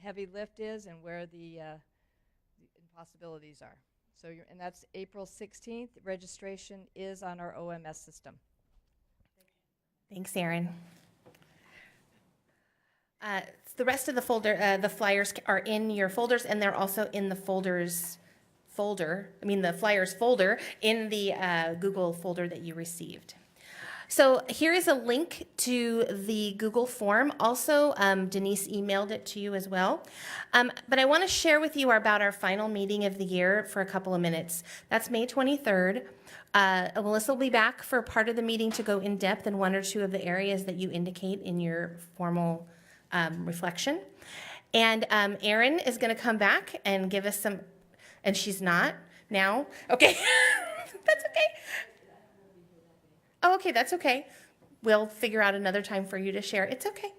heavy lift is, and where the impossibilities are. So and that's April 16th. Registration is on our OMS system. Thanks, Erin. The rest of the folder, the flyers are in your folders, and they're also in the flyers folder in the Google folder that you received. So here is a link to the Google form. Also, Denise emailed it to you as well. But I want to share with you about our final meeting of the year for a couple of minutes. That's May 23rd. Melissa will be back for part of the meeting to go in depth in 1 or 2 of the areas that you indicate in your formal reflection. And Erin is going to come back and give us some, and she's not now. Okay, that's okay. Oh, okay, that's okay. We'll figure out another time for you to share. It's okay.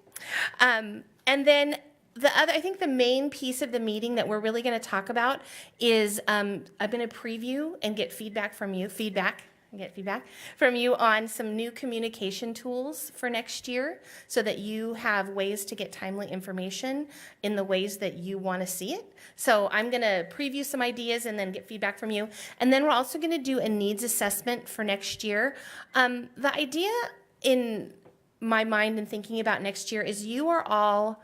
And then I think the main piece of the meeting that we're really going to talk about is I'm going to preview and get feedback from you on some new communication tools for next year so that you have ways to get timely information in the ways that you want to see it. So I'm going to preview some ideas and then get feedback from you. And then we're also going to do a needs assessment for next year. The idea in my mind and thinking about next year is you are all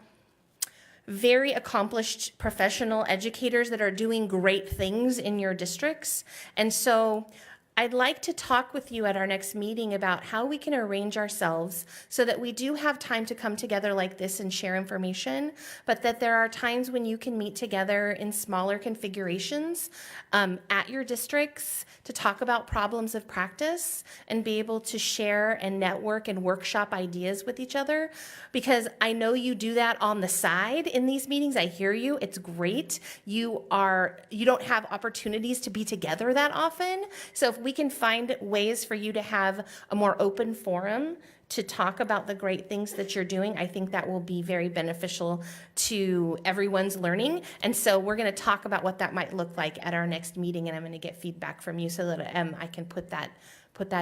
very accomplished professional educators that are doing great things in your districts. And so I'd like to talk with you at our next meeting about how we can arrange ourselves so that we do have time to come together like this and share information, but that there are times when you can meet together in smaller configurations at your districts to talk about problems of practice and be able to share and network and workshop ideas with each other. Because I know you do that on the side in these meetings. I hear you. It's great. You don't have opportunities to be together that often. So if we can find ways for you to have a more open forum to talk about the great things that you're doing, I think that will be very beneficial to everyone's learning. And so we're going to talk about what that might look like at our next meeting, and I'm going to get feedback from you so that I can put that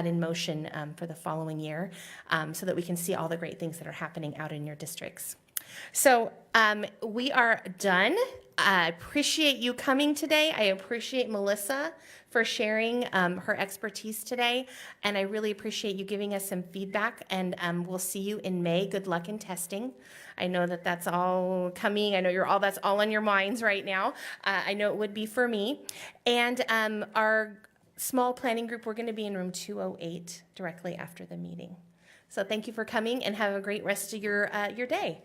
in motion for the following year so that we can see all the great things that are happening out in your districts. So we are done. I appreciate you coming today. I appreciate Melissa for sharing her expertise today, and I really appreciate you giving us some feedback, and we'll see you in May. Good luck in testing. I know that that's all coming. I know that's all on your minds right now. I know it would be for me. And our small planning group, we're going to be in room 208 directly after the meeting. So thank you for coming, and have a great rest of your day.